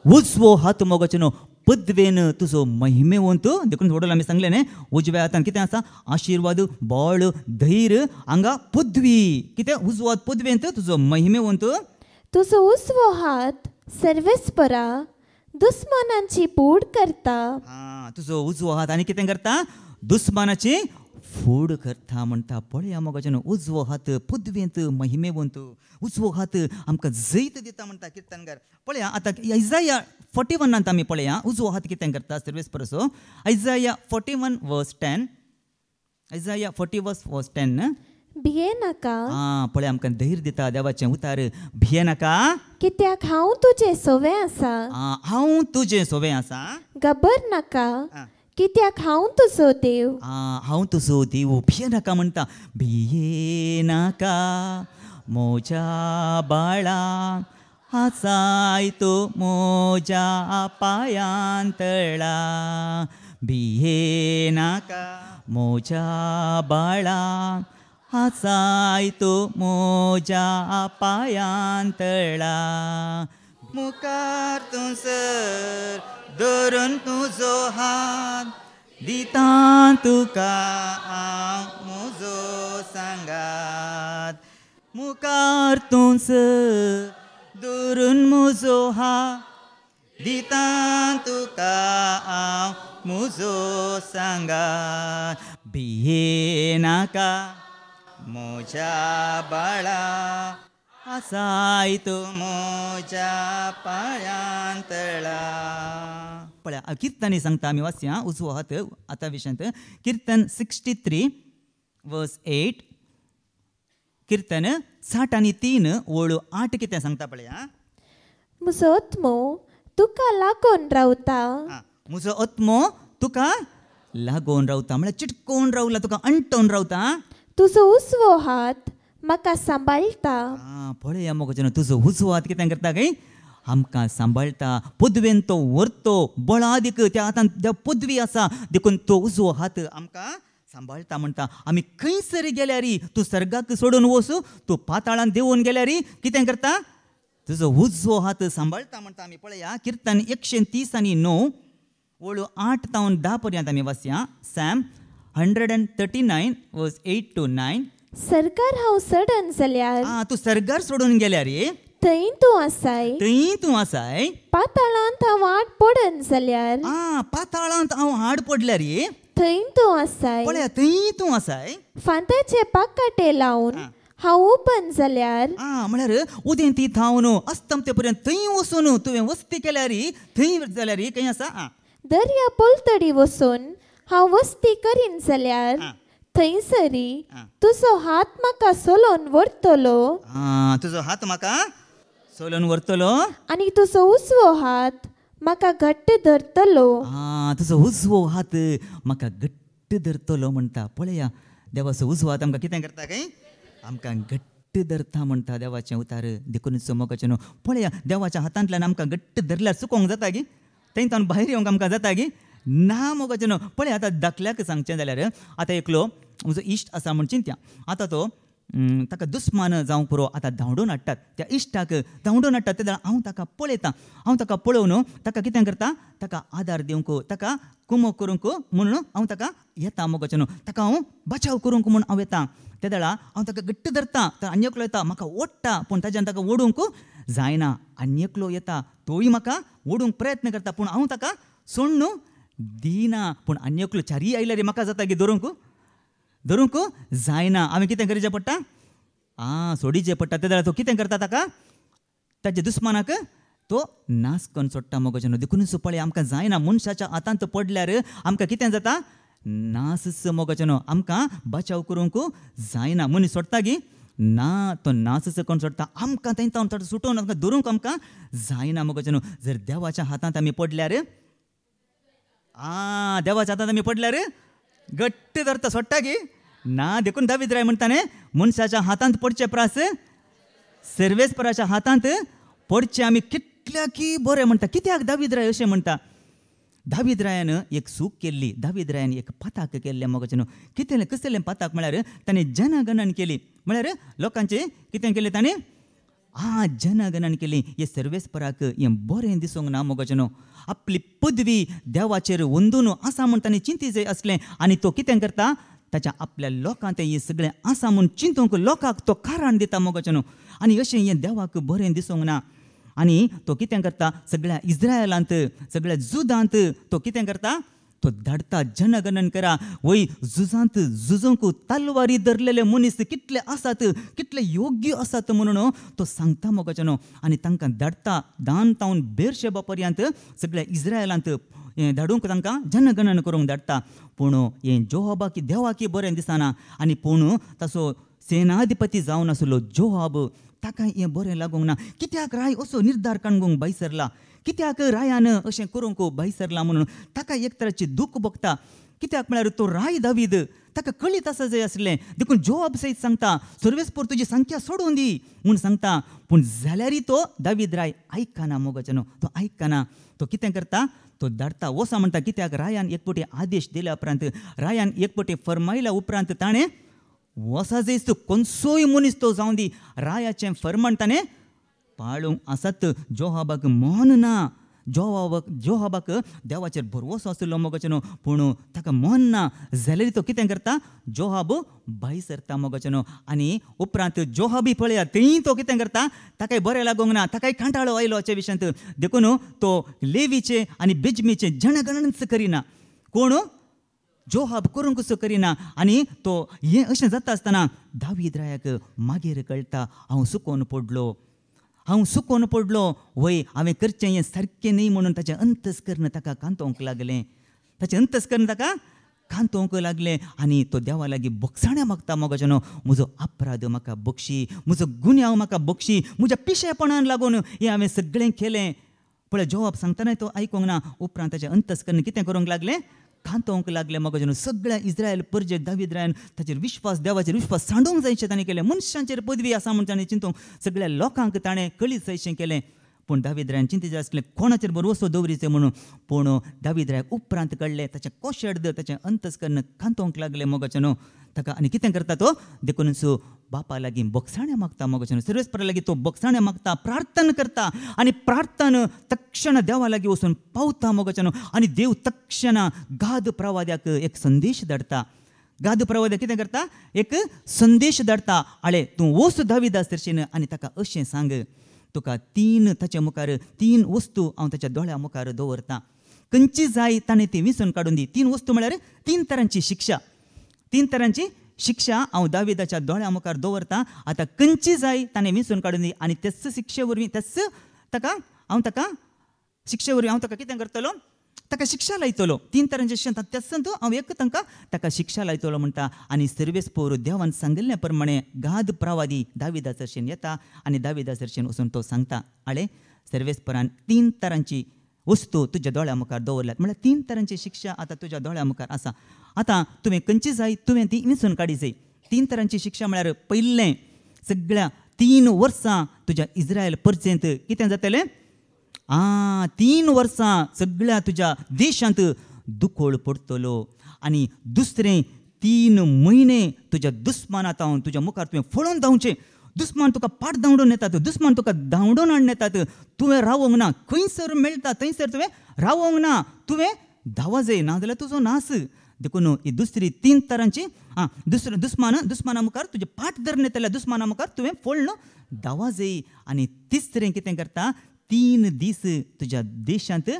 उजवो हात मोगोचें पदवेन तुजो महिमेवंत देखून थोडो आमी सांगलें न्ही उजव्या हातान कितें आसा आशिर्वाद बळ धैर्य हांगा पदवी कितें उजवो हात पदवेंत तुजो महिमेवंत तुजो उजवो हात सर्वेस्परा दुस्मनांची फूड करता तुजो उजवो हात आनी कितें करता दुस्मनाची फूड करता म्हणटा पळया मोगोचें उजवो हात पदवेंत महिमेवंत उजवो हात आमकां जैत दिता म्हणटा किर्तनकार पळया आतां इसाया 41 आमी पळया उजवो हात कितें करता सर्वेस्पराचो इसाया 41:10 इसाया 40:10 भियेनाका पळया आमकां धैर्य दिता देवाचें उतार भियेनाका कित्याक हांव तुजें सोवें आसा हांव तुजें सोवें आसा घबरानाका कित्याक हांव तुजो देव हांव तुजो देव भियेनाका म्हणटा भियेनाका मोज्या बाळा हासाय तो मोज्या पायांतळा भियेनाका मोज्या बाळा हासाय तो मोज्या पायांतळा मुखार तूं सर धरून तुजो हात दिता तुका हांव म्हजो सांगात मुखार तूं सर धरून म्हजो हात दिता तुका हांव म्हजो सांगात भियेनाका मोज्या बाळा हासाय तूं मोज्या पायांतळा पळया किर्तनी सांगता आमी वाचया उजवो हात आतां विशयांत किर्तन 63:8 किर्तन 63 ओळ 8 कितें सांगता पळया म्हजो आत्मो तुका लागून रावता म्हजो आत्मो तुका लागून रावता म्हळ्यार चिटकोवन रावला तुका अंटोवन रावता तुजो उजवो हात म्हाका सांबाळटा पळया मोगोचें तुजो उजवो हात कितें करता काय आमकां सांबाळटा पदवेन तो व्हरतो बळादीक त्या हातान पदवी आसा देखून तो उजवो हात आमकां सांबाळटा म्हणटा आमी खंयसर गेल्यारी तूं सर्गाक सोडून वचू तूं पाताळान देंवून गेल्यारी कितें करता तुजो उजवो हात सांबाळटा म्हणटा आमी पळया किर्तन 130:9 ओळू 8 ते 10 पर्यंत आमी वाचया सॅम 139 वर्स 8 to 9 सरकार हांव सडन जाल्यार तूं सर्गार सोडून गेल्यार थंय तूं आसाय थंय तूं आसाय पाताळांत हांव आड पडन जाल्यार पाताळांत हांव हाड पडल्यार थंय तूं आसाय पळया थंय तूं आसाय फांत्याचे पाकाटे लावन हांव ओपन जाल्यार म्हळ्यार उदें ती थावन अस्तमते पर्यंत थंय वचून तुवें वस्ती केल्यार थंय जाल्यार खंय आसा दर्या पलतडी वचून हांव वस्ती करीन जाल्यार थंयसरी तुजो हात म्हाका सोलोन व्हरतलो तुजो हात म्हाका सोलोन व्हरतलो आनी तुजो उजवो हात म्हाका घट्ट धरतलो तुजो उजवो हात म्हाका घट्ट धरतलो म्हणटा पळया देवाचो उजवो हात आमकां कितें करता काय आमकां घट्ट धरता म्हणटा देवाचें उतार देखून मोगाचें न्हू पळया देवाच्या हातांतल्यान आमकां घट्ट धरल्यार चुकोंक जाता गी थंयच्यान भायर येवंक आमकां जाता गी ना मोगाचें न्हू पळया आतां धाकल्याक सांगचें जाल्यार आतां एकलो म्हजो इश्ट आसा म्हण चिंत्या आतां तो ताका दुस्मान जावंक पुरो आतां धांवडून हाडटात त्या इश्टाक धांवडून हाडटात तेन्ना हांव ताका पळयतां हांव ताका पळोवन ताका कितें करता ताका आदार दिवंक ताका कुमो करूंक म्हणून हांव ताका येता मोगाचें न्हू ताका हांव बचाव करूंक म्हूण हांव येता त्या वेळा हांव ताका घट्ट धरता तर आनी एकलो येता म्हाका ओडटा पूण ताच्यान ताका ओडूंक जायना आनी एकलो येता तोय म्हाका ओडूंक प्रयत्न करता पूण हांव ताका सोडून दिना पूण आनी एकलो चारी आयल्यार म्हाका जाता की धरूंक जायना हांवें कितें करचें पडटा सोडिचें पडटा त्या वेळार तो कितें करता ताका ताच्या दुस्मानाक तो नास करून सोडटा मोगाचें न्हू देखून पळय आमकां जायना मनशाच्या हातांत पडल्यार आमकां कितें जाता नास मोगाचें न्हू आमकां बचाव करूंक जायना मनीस सोडटा गी ना तो नासच करून सोडटा आमकां थंय सुटोवन आमकां धरूंक आमकां जायना मोगाचें न्हू जर देवाच्या हातांत आमी पडल्यार देवाच्या हातांत आमी पडल्यार घट्ट धरता सोडटा गी ना देखून दावीद राय म्हणटाने मनशाच्या हातांत पडचे प्रास सर्वेस्पराच्या हातांत पडचे आमी कितल्या की बरें म्हणटा कित्याक दावीद राय अशें म्हणटा दावीद रायान एक चूक केल्ली दावीद रायान एक पाताक केल्लें मोगाचें न्हू कितें कसलें पाताक म्हळ्यार ताणें जनगणन केली म्हळ्यार लोकांचें कितें केलें ताणें जनगणन केली हे सर्वेस्पराक हें बरें दिसूंक ना मोगाचें न्हू आपली पदवी देवाचेर वंदून आसा म्हूण ताणें चिंती आसलें आनी तो कितें करता ताच्या आपल्या लोकांत हें सगळें आसा म्हूण चिंतूंक लोकांक तो कारण दिता मोगाचें न्हू आनी अशें हें देवाक बरें दिसूंक ना आनी तो कितें करता सगळ्या इस्रायलांत सगळ्या जुदांत तो कितें करता तो धाडता जनगणन करा वय झुजांत झुजूंक तलवारी धरलेले मनीस कितले आसात कितले योग्य आसात म्हणून तो सांगता मोगाचें न्हू आनी तांकां धाडटा दान तावन बेर्शेबा पर्यंत सगळ्या इस्रायलांत हें धाडूंक तांकां जनगणन करूंक धाडटा पूण हें जोहाबाक देवाकी बरें दिसना आनी पूण ताचो सेनाधिपती जावन आसलो जोहाब ताका हें बरें लागूंक ना कित्याक राय असो निर्धार काणूंक भायर सरला कित्याक रायान अशें करूंक भायर सरला म्हणून ताका एक तराचें दूख भोगता कित्याक म्हळ्यार तो राय दावीद ताका कळीत आसा जाय आसलें देखून जोआब सयत सांगता सर्वेस्पर तुजी संख्या सोडून दी म्हूण सांगता पूण जाल्यारय तो दावीद राय आयकना मोगाचें न्हू तो आयकना तो कितें करता तो धाडटा वसा म्हणटा कित्याक रायान एकपटी आदेश दिल्या उपरांत रायान एकपटी फरमायल्या उपरांत ताणें वसा जैस कोणसोय मनीस तो जावन दी रायाचें फरमान ताणें पाळूंक आसत जोहाबाक मन ना जोहाबाक देवाचेर भरवोसो आसलो मोगाचें न्हू पूण ताका मन ना जाल्यार तो कितें करता जोहाब भायर सरता मोगाचें न्हू आनी उपरांत जोहाबी पळया थंय तो कितें करता ताकाय बरें लागूंक ना ताकाय कांटाळो आयलो हाचे विशयांत देखून तो लेवीचे आनी बेजमीचे जनगणनच करिना कोण जोहाब करूंकच करिना आनी तो हें अशें जाता आसतना दावीद रायाक मागीर कळटा हांव सुकोवन पडलो वय हांवें करचें हें सारकें न्ही म्हणून ताचें अंतस्करण ताका कांतोवंक लागलें ताचें अंतस्करण ताका कांतोवंक लागलें आनी तो देवा लागीं बक्षाण्या मागता मोगाचें न्हू म्हजो अपराध म्हाका बक्षी म्हजो गुन्यांव म्हाका बक्षी म्हज्या पिशेपणान लागून हें हांवें सगळें केलें पळय जोवाब सांगतना तो आयकूंक ना उपरांत ताचें अंतस्करण कितें करूंक लागलें कांतोवंक लागलें मोगाचें न्हू सगळ्या इस्रायल परजेक दावीद रायान ताचेर विश्वास देवाचेर विश्वास सांडूंक जायचें ताणें केलें मनशांचेर पदवी आसा म्हूण ताणें चिंतूंक सगळ्या लोकांक ताणें कळीत जायचें केलें पूण दाविद्रायन चिंतेचें आसलें कोणाचेर बरो वसो दवरीचें म्हणून. पूण दाविद्रायक उपरांत कळ्ळें ताचें कोशेड ताचें अंतस्करण कांतोवंक लागलें मोगाचें न्हू. ताका आनी कितें करता तो देखूनच बापा लागीं बोगसाणें मागता मोगाचें न्हू. सर्वेस्परा लागीं तो बोगसाणें मागता, प्रार्थना करता आनी प्रार्थना तक्षण देवा लागीं वचून पावता मोगाचें न्हू. आनी देव तक्षण गाद प्रवाद्याक एक संदेश धाडटा. गाद प्रवाद्याक कितें करता, एक संदेश धाडटा. आळे तूं वच दाविदा सरशीन आनी ताका अशें सांग, तुका ताचे मुखार 3 वस्तू हांव ताच्या दोळ्या मुखार दवरतां. खंयची जाय ताणें ती विंचून काडून दी. 3 वस्तू म्हळ्यार 3 तरांची शिक्षा. 3 तरांची शिक्षा हांव दाविदाच्या दोळ्या मुखार दवरतां. आतां खंयची जाय ताणें विंचून काडून दी आनी तेच शिक्षे वरवीं तेच ताका शिक्षे वरवीं हांव ताका कितें करतलो, ताका शिक्षा लायतलो. 3 तरांचे शिक्षा तेच हांव एक ताका शिक्षा लायतलो म्हणटा. आनी सर्वेस्पोर देवान सांगिल्ले प्रमाणे गाद प्रवादी दाविदा सरशेन येता आनी दाविदा सरशेन वचून तो सांगता, आळे सर्वेस्परान 3 तरांची वस्तू तुज्या दोळ्या मुखार दवरल्यात. म्हळ्यार 3 तरांची शिक्षा आतां तुज्या दोळ्या मुखार आसा. आतां तुवें खंयची जाय तुवें ती विंचून काडीचय. 3 तरांची शिक्षा म्हळ्यार पयलें सगळ्या 3 वर्सां तुज्या इस्रायल परजेंत कितें जातलें, 3 वर्सां सगळ्या तुज्या देशांत दुखोळ पडटलो. आनी दुसरें 3 म्हयने तुज्या दुस्मानांत तुज्या मुखार तुवें फळोवन धांवचें. दुस्मान तुका पाट धांवडून येतात, दुस्मान तुका धांवडून हाडून येतात. तुवें रावोंक ना, खंयसर मेळटा थंयसर तुवें रावोंक ना. तुवें धांवजय, नाजाल्यार तुजो नास. देखून ही दुसरी 3 तरांची दुस्माना मुखार तुजे पाट धरून येतल्या दुस्माना मुखार तुवें फळून धांवजय. आनी तिसरें कितें करता, 3 दीस तुज्या देशांत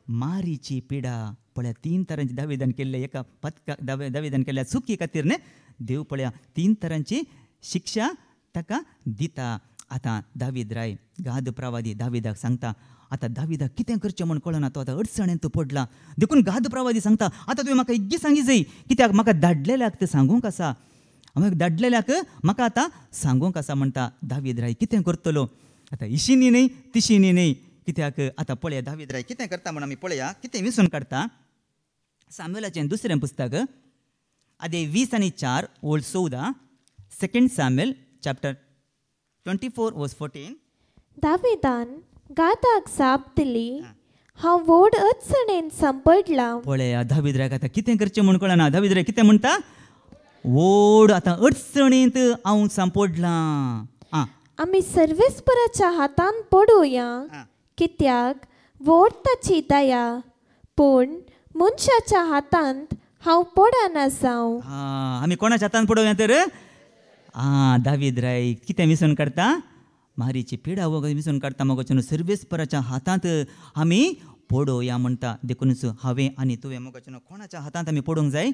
मारीची पिडा. पळया 3 तरांची दाविदान केल्ले एका दाविदान केल्ल्या चुकी खातीर न्ही देव पळया 3 तरांची शिक्षा ताका दिता. आतां दावीद राय गाद प्रवादी दाविदाक सांगता. आतां दाविदाक कितें करचें म्हूण कळना, तो आतां अडचणेंत पडला. देखून गाद प्रवादी सांगता, आतां तुवें म्हाका इग्गी सांगी जाय, कित्याक म्हाका धाडलेल्याक तें सांगूंक आसा. हांवें धाडलेल्याक म्हाका आतां सांगूंक आसा म्हणटा. दावीद राय कितें करतलो आतां, इशिनी न्ही तिशिनी न्ही. कित्याक आतां पळया दावीद राय कितें करता म्हण आमी पळया कितें विंचून काडटा. सामुएलाचें दुसरें पुस्तक आदे 20 आनी 4 ओल्ड 14, 2 सामुएल चॅप्टर 24 वर्स 14. दाविदान गादाक जाप दिली, हांव व्हड अडचणेन सांपडलां. पळया दावीद रायक आतां कितें करचें म्हूण कळना. दावीद राय कितें म्हणटा, व्हड आतां अडचणेंत हांव सांपडलां. आमी सर्वेस्पराच्या हातान पडुया, कित्याक व्हड ताची दया. पूण मनशाच्या हातांत हांव पडना जावं. आमी कोणाच्या हातान पडोवया तर. दावीद राय कितें विसरून काडटा, मारीची पिडा विसरून काडटा. मोगाचें सर्वेस्पराच्या हातांत आमी पडोवया म्हणटा. देखूनच हांवें आनी तुवें मोगाचें कोणाच्या हातांत आमी पडोवंक जाय,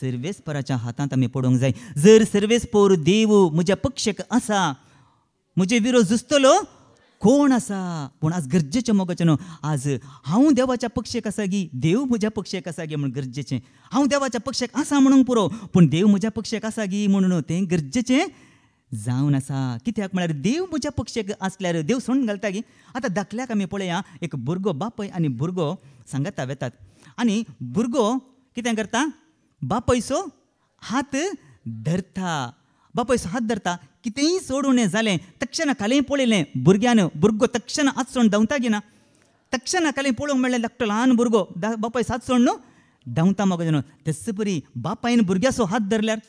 सर्वेस्पराच्या हातांत आमी पडोवंक जाय. जर सर्वेस्पोर देव म्हज्या पक्षाक आसा, म्हजे विरोध झुजतलो कोण आसा. पूण आज गरजेचें मोगाचें आज हांव देवाच्या पक्षाक आसा गी, देव म्हज्या पक्षाक आसा गी म्हणून गरजेचें. हांव देवाच्या पक्षाक आसा म्हणूंक पुरो, पूण देव म्हज्या पक्षाक आसा गी म्हणून तें गरजेचें जावन आसा. कित्याक म्हळ्यार देव म्हज्या पक्षाक आसल्यार देव सोडून घालता गी. आतां दाखल्याक आमी पळया, एक भुरगो बापय आनी भुरगो सांगाता वेतात. आनी भुरगो कितें करता, बापयचो हात धरता. बापयचो हात धरता, कितेंय सोडूं नये जालें तक्षण खाली पळयलें भुरग्यान, भुरगो तक्षण हात सोडून धांवता गी ना. तक्षण खाली पळोवंक मेळ्ळें धाकटो ल्हान भुरगो बापयचो हात सोडून धांवता. म्हाका जाणो तेच बरी बापायन भुरग्याचो हात धरल्यार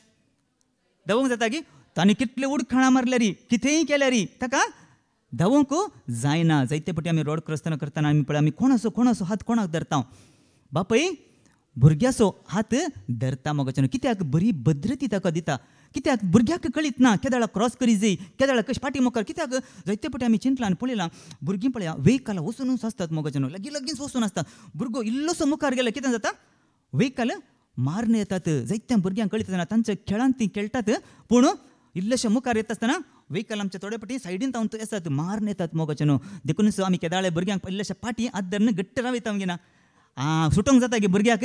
धांवूंक जाता गी. ताणें कितले उडखाणां मारल्यार, कितेंय केल्यार ताका धांवूंक जायना. जायते फावटी आमी रोड क्रॉस करतना आमी पळय आमी कोणाचो हात कोणाक धरता. बापय भुरग्याचो हात धरता मोगाचें. कित्याक बरी भद्रती ताका दिता. कित्याक भुरग्याक कळीत ना केदाळा क्रॉस करी जाय, केदाळा कशें फाटी मुखार. कित्याक जायते फावटी आमी चिंतलां आनी पळयलां, भुरगीं पळया वेकाला वचूनच आसतात मोगाचें. लगीच वचून आसता. भुरगो इल्लोसो मुखार गेलो कितें जाता, वेकाल मारन येतात. जायत्या भुरग्यांक कळीत आसतना तांच्या खेळांत तीं खेळटात, पूण इल्लेशे मुखार येता आसतना वेकाल आमच्या थोडे फावटी सायडीन तावन येतात, मारन येतात मोगाचें. देखूनच आमी केदाळे भुरग्यांक इल्लेशे पाटी हात धरून घट्ट रावयता गिना. सुटोंक जाता गे भुरग्याक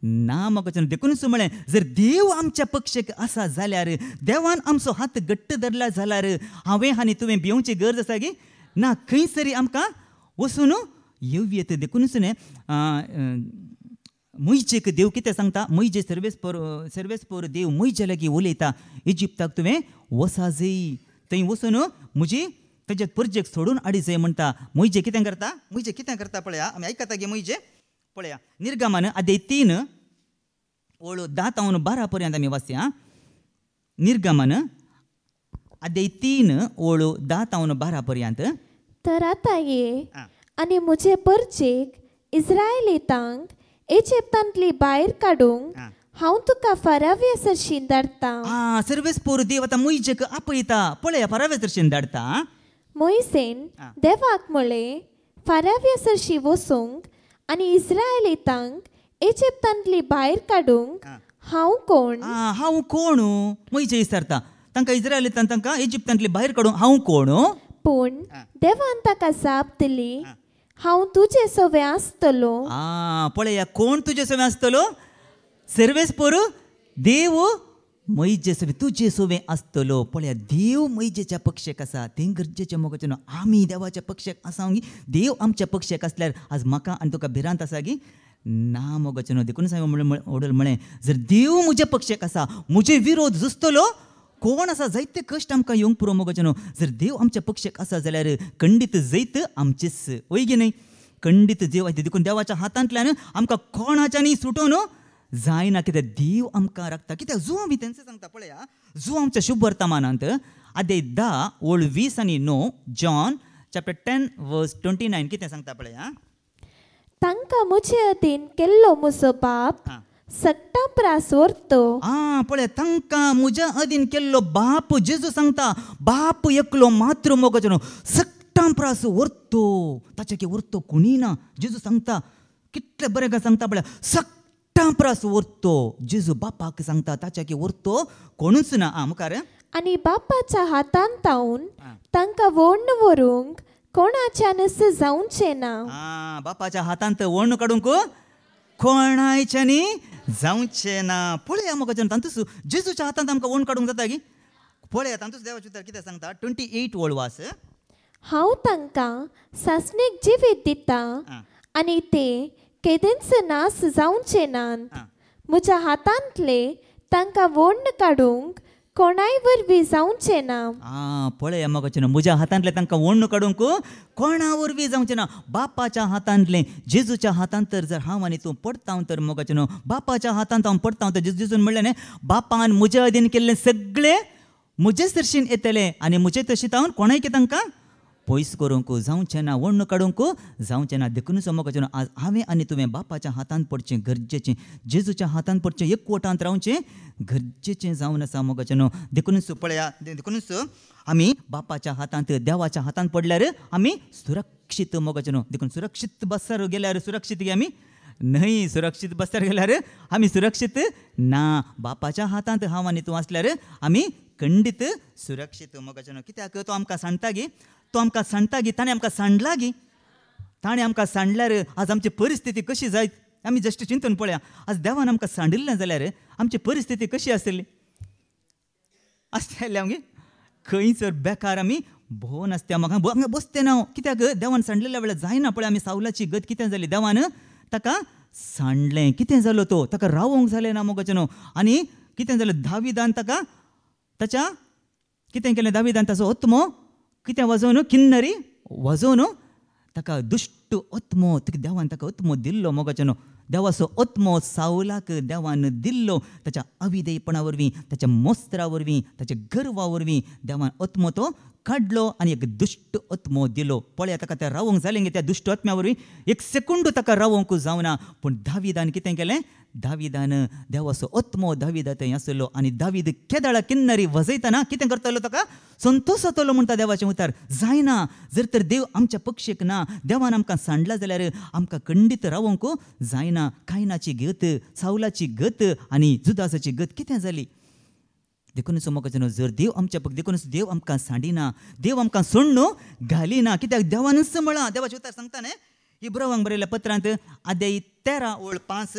ना मोगाचें. देखूनच म्हळें, जर देव आमच्या पक्षाक आसा जाल्यार, देवान आमचो हात घट्ट धरला जाल्यार हांवें आनी तुवें भिवची गरज आसा गे ना. खंयसरी आमकां वचून येवयेत. देखूनच न्ही मोइजेक देव कितें सांगता, मोइजे सर्वेस्पोर देव मोइजे लागीं उलयता, इजिप्ताक तुवें वसा जाय, थंय वचून म्हजी तेजे परजेक सोडून आडीचे म्हणटा मोइजे कितें करता पळया आमी आयकता गे मोइजे पळया निर्गमन अध्याय 3 ओळू 10 तावन 12 पर्यंत आमी वाचया निर्गमन अध्याय 3 ओळू 10 तावन 12 पर्यंत तर आतां ये आनी म्हजे परजेक इस्रायलितांक इजिप्तांतली भायर काडूंक हांव तुका फारावे सरशीं धाडटां. सर्वेस पोर देव आतां मोइजेक आपयता पळया फारावे सरशीं धाडटा. मोइसेन देवाक म्हळें फारावे सरशीं वचूंक आनी इस्रायलितांक इजिप्तांतली भायर काडूंक हांव कोण मोइजे विचारता तांकां इस्रायलितांत तांकां इजिप्तांतली भायर काडूंक हांव कोण. पूण देवान ताका जाप दिली हांव तुजे सोबे आसतलो. पळया कोण तुजे सोबे आसतलो सर्वेस पोर देव मोइजे सोबे तुजे सोबे आसतलो. पळया देव मोइजेच्या पक्षाक आसा तें गरजेचें मोगचें न्हू आमी देवाच्या पक्षाक आसा देव आमच्या पक्षाक आसल्यार आज म्हाका आनी तुका भिरांत आसा गी ना मोगचें न्हू देखून ओडल म्हळें जर देव म्हज्या पक्षाक आसा म्हजे विरोध जुस्तलो कोण आसा जायते कश्ट आमकां येवंक पुरो मोगचें न्हू. जर देव आमच्या पक्षाक आसा जाल्यार खंडीत जैत आमचेच वय गे न्हय खंडीत देव देखून देवाच्या हातांतल्यान आमकां कोणाच्यानी सुटोवन जायना कित्याक देव आमकां राखता. कित्याक जो आमी तेंचे सांगता पळया जो आमच्या शुभ वर्तमानांत अध्याय 10 ओळ 20 आनी 9 जॉन चॅप्टर 10 वर्स 29 कितें सांगता पळया तांकां म्हजे अधीन केल्लो म्हजो बाप सक्ता प्रास व्हरतो. पळया तांकां म्हज्या अधीन केल्लो बाप जेजू सांगता बाप एकलो मात्र मोगचो न्हू सक्ता प्रास व्हरतो ताचे की व्हरतो कोणी ना. जेजू सांगता कितले बरें काय सांगता पळया सक्ता प्रास व्हरतो जेजू बापाक सांगता ताचे की व्हरतो कोणूच ना. मुखार आनी बापाच्या हातान तावन तांकां व्हरून व्हरूंक कोणाच्यानच जावचें ना. बापाच्या हातांत व्हरून काडूंक कोणाच्यानी जावचें ना. पळया मोगचें तांतूच जेजूच्या हातांत आमकां व्हरून काडूंक जाता गी पळया तांतूच देवाचें उतर कितें सांगता 28 ओळ वास हांव तांकां सासणेक जिवीत दिता आनी ते केदेंच नास जावचे नात. म्हज्या हातांतले तांकां व्हरून काडूंक कोणाय वरवीं जावचें ना. पळया मोगचें म्हज्या हातांतले तांकां व्हरून काडूंक कोणा वरवीं जावचें ना. बापाच्या हातांतले जेजूच्या हातांत तर जर हांव आनी तूं पडता तर मोगचें न्हू बापाच्या हातांत हांव पडता तर जेजून म्हणलें न्ही बापान म्हज्या अधीन केल्लें सगळें म्हजे सरशीन येतलें आनी म्हजे तशीं हांव कोणाय तांकां पयस करूंक जावचें ना व्हरून काडूंक जावचें ना. देखूनच मोगचें न्हू आज हांवें आनी तुवें बापाच्या हातांत पडचें गरजेचें जेजूच्या हातांत पडचें एकवटांत रावचें गरजेचें जावन आसा मोगचें न्हू. देखूनच पळया देखूनच आमी बापाच्या हातांत देवाच्या हातांत पडल्यार आमी सुरक्षीत मोगचें न्हू. देखून सुरक्षीत बसार गेल्यार सुरक्षीत गे आमी न्हय सुरक्षीत बसार गेल्यार आमी सुरक्षीत ना. बापाच्या हातांत हांव आनी तूं आसल्यार आमी खंडीत सुरक्षीत मोगचें न्हू. कित्याक तो आमकां सांगता गी तो आमकां सांगता गी ताणें आमकां सांडला गी ताणें आमकां सांडल्यार आज आमची परिस्थिती कशी जायत आमी जस्ट चिंतून पळया आज देवान आमकां सांडिल्लें जाल्यार आमची परिस्थिती कशी आसतली आसतली आमगे खंयसर बेकार आमी भोंवन आसता म्हाका बसतें ना कित्याक देवान सांडलेल्या वेळार जायना पळय आमी सावलाची गत कितें जाली देवान ताका सांडलें कितें जालो तो ताका रावोंक जालें ना मोगचें न्हू. आनी कितें जालें दाविदान ताका ताच्या कितें केलें दाविदान ताचो आत्मो कितें वाजोवन किन्नरी वाजोवन ताका दुश्ट आत्मो देवान ताका आत्मो दिल्लो मोगचें न्हू. देवाचो आत्मो सावलाक देवान दिल्लो ताच्या अविधेयपणा वरवीं ताच्या मोस्त्रा वरवीं ताच्या गर्वा वरवीं देवान आत्मो तो काडलो आनी एक दुश्ट आत्मो दिलो. पळया ताका तें रावोंक जालें गे त्या दुश्ट आत्म्या वरवीं एक सेकंड ताका रावोंक जावना. पूण दाविदान कितें केलें दाविदान देवाचो आत्मो दाविदा थंय आसलो आनी दावीद केदाळा किन्नरी वाजयतना कितें करतालो ताका संतोश जातलो म्हणटा देवाचें उतार. जायना जर तर देव आमच्या पक्षेक ना देवान आमकां सांडला जाल्यार आमकां खंडीत रावोंक जायना. कायनाची गत सावलाची गत आनी जुदासाची गत कितें जाली देखूनच मोगचें न्हू. जर देव आमच्या देखूनच देव आमकां सांडिना देव आमकां सोडून घालिना कित्याक देवानच म्हळां देवाचें उतार सांगता न्ही इब्राहिमाक बरयल्ल्या पत्रांत अध्याय 13 ओळ 5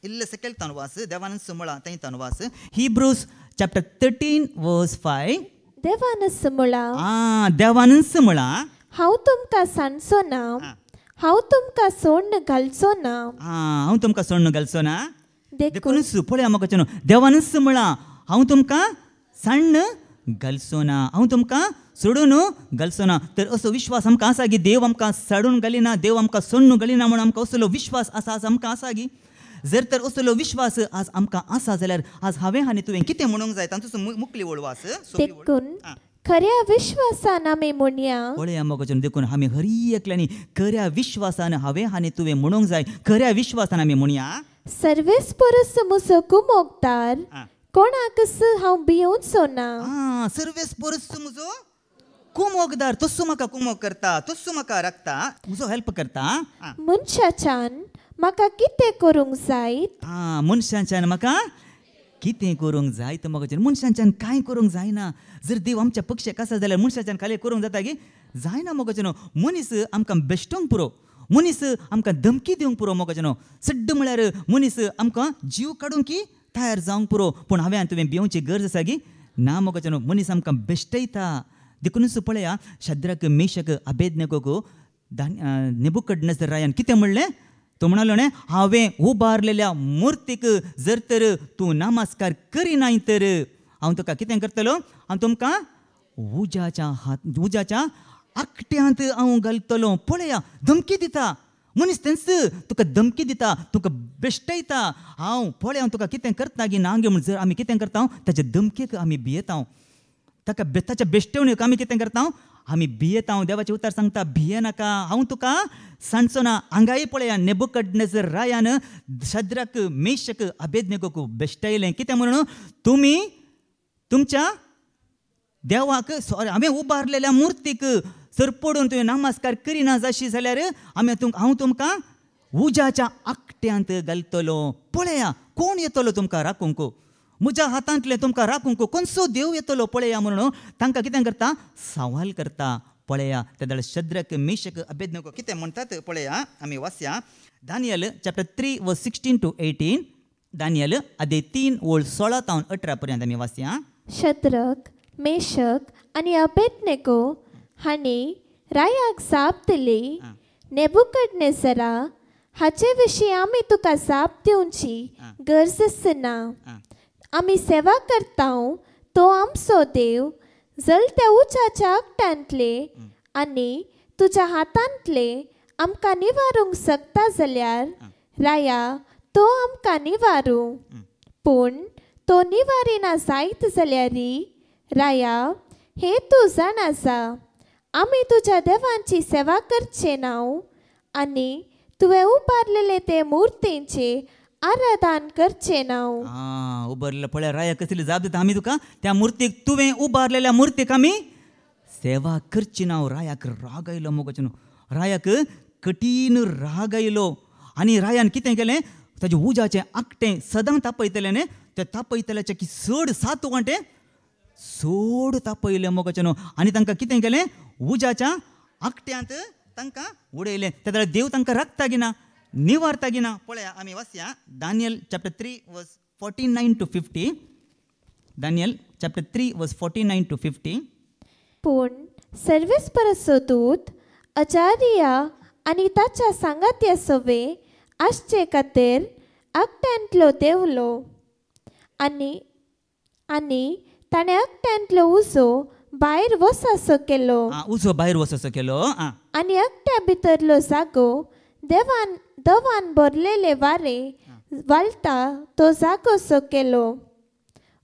इल्ले सकयल तनवास देवानच म्हळां थंय तनवास हिब्रूज चॅप्टर 13 वर्स 5 देवानच म्हळां देवानच म्हळां हांव तुमकां सांडचो ना हांव तुमकां सोडून घालचो ना. हांव तुमकां सोडून घालचो ना. देखूनच पळया मोगचें न्हू देवानच म्हळां हांव तुमकां सांड घालचो ना हांव तुमकां सोडून घालचो ना. तर असो विश्वास आमकां आसा की देव आमकां सोडून घालिना, देव आमकां सोडून घालिना म्हणून आमकां असलो विश्वास आसा आमकां आसा की. जर तर असलो विश्वास आज आमकां आसा जाल्यार आज हांवें आनी तुवें कितें म्हणूंक जाय तांचो मुखली वळवास देखून खऱ्या विश्वासान आमी म्हणया. पळया मोगाचें देखून आमी हरी एकल्यांनी खऱ्या विश्वासान हांवें आनी तुवें म्हणूंक जाय. खऱ्या आमी म्हणया. सर्वेस परस म्हजो कुमोगदार कोणाकच हांव भियोंचो ना. सर्वेस परस म्हजो कुमोगदार तस्सो म्हाका कुमोग करता, तस्सो म्हाका राखता, म्हजो हेल्प करता. मनशाच्यान म्हाका कितें करूंक जाय? मनशांच्यान म्हाका कितें करूंक जाय तर मोगाचें मनशांच्यान कांय करूंक जायना. जर देव आमच्या पक्षाक आसा जाल्यार मनशांच्यान खाली करूंक जाता की जायना मोगाचें. मनीस आमकां बेश्टोंक पुरो, मनीस आमकां धमकी दिवंक पुरो मोगाचें. सड्ड म्हळ्यार मनीस आमकां जीव काडूंक की तयार जावंक पुरो. पूण हांवें आनी तुवें भिवची गरज आसा की ना मोगाचें. मनीस आमकां बेश्टयता. देखूनच पळया शद्रक मेशक अबेदनेगोक नेबुकदनेझर रायान कितें म्हणलें? तो म्हणालो न्ही हांवें उबारलेल्या मुर्तीक जर तर तूं नमस्कार करिनाय तर हांव तुका कितें करतलो? हांव तुमकां उज्याच्या आकट्यांत हांव घालतलो. पळया धमकी दिता मनीस. तेंच तुका धमकी दिता, तुका बेश्टयता. हांव पळय हांव तुका कितें करता की ना गे म्हण जर आमी कितें करता ताच्या धमकेक आमी भियेता. ताच्या बेश्टेवणेक आमी कितें करता? आमी भियेता. देवाचें उतर सांगता भिये नाका, हांव तुका सांडचो ना. हांगाय पळया नेबुकदनेझर रायान शद्रक मेशक अबेदनेगोक बेश्टयलें. कितें म्हणून? तुमी तुमच्या देवाक हांवें उबारलेल्या मुर्तीक जर पडून तुवें नमस्कार करिना जाशी जाल्यार हांव तुमकां उज्याच्या आकट्यांत घालतलो. पळया कोण येतलो तुमकां राखूंक? म्हज्या हातांतलें तुमकां राखूंक कोणसो देव येतलो पळया म्हणून तांकां कितें करता? सवाल करता. पळया त्या दळ शद्रक मेशक अबेदनेगो कितें म्हणटात पळया आमी वाचया. दानियल चॅप्टर 3 वर्स 16 to 18. दानियल आदे 3 ओळ 16 तावन 18 पर्यंत आमी वाचया. शद्रक मेशक आनी अबेदनेगो हांणी रायाक जाप दिली, नेबुकदनेझरा हाचे विशीं आमी तुका जाप दिवची गरज ना. आमी सेवा करता तो आमचो देव जळत्या उज्याच्या आकट्यांतले आनी तुज्या हातांतले आमकां निवारूंक शकता जाल्यार राया तो आमकां निवारू. पूण तो निवारिना जायत जाल्यार राया हे तूं जाण आसा आमी तुज्या देवांची सेवा करचे ना आनी तुवें उबारलेले ते मुर्तींचे आराधन करचे ना. उबारलेले पळय राया कसली जाप दिता आमी तुका त्या मुर्तीक. तुवें उबारलेल्या मुर्तीक आमी सेवा करची ना. रायाक राग आयलो मोगाचें. रायाक कठीण राग आयलो आनी रायान कितें केलें? ताजें उज्याचें आकटें सदां तापयतलें न्ही. तें तापयतल्याचें की 7 वांटे सोड तापयलें मोगाचें. आनी तांकां कितें केलें? उज्याच्या आकट्यांत तांकां उडयलें. त्या देव तांकां राखता की ना, निवारता की ना. पळया आमी वाचया दानियल चॅप्टर 3 वर्स 49 to 50. दानियल चॅप्टर 3 वर्स 49 to 50. पूण सर्वेस्परचो दूत अजारिया आनी ताच्या सांगात्या सवे आसचे खातीर आकट्यांतलो देवलो आनी ताणें आकट्यांतलो उजो भायर वसासो केलो. उजो भायर वसासो केलो. आनी आकट्या भितरलो जागो दवान भरलेले वारे वालता तो जागोसो केलो.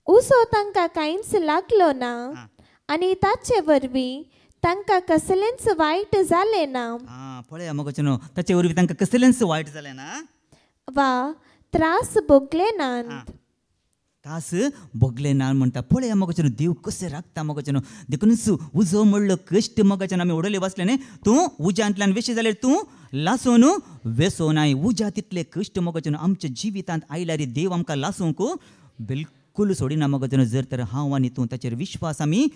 उजो तांकां कांयच लागलो ना आनी ताचे वरवीं तांकां कसलेंच वायट जालें ना. पळया मोगाचें ताचे वरवीं तांकां कसलेंच वायट जालें ना वा त्रास भोगले नात. तास भोगले ना म्हणटा. पळया मोगाचें देव कशें राखता मोगाचें. देखूनच उजो म्हणलो कश्ट मोगाचें आमी उडयले वाचले न्ही. तूं उज्यांतल्यान वेशी जाल्यार तूं लासून वेसोनाय. उज्या तितले कश्ट मोगाचें आमच्या जिवितांत आयल्यार देव आमकां लासूंक बिलकूल सोडिना मोगाचें. जर तर हांव आनी तूं ताचेर विश्वास आमी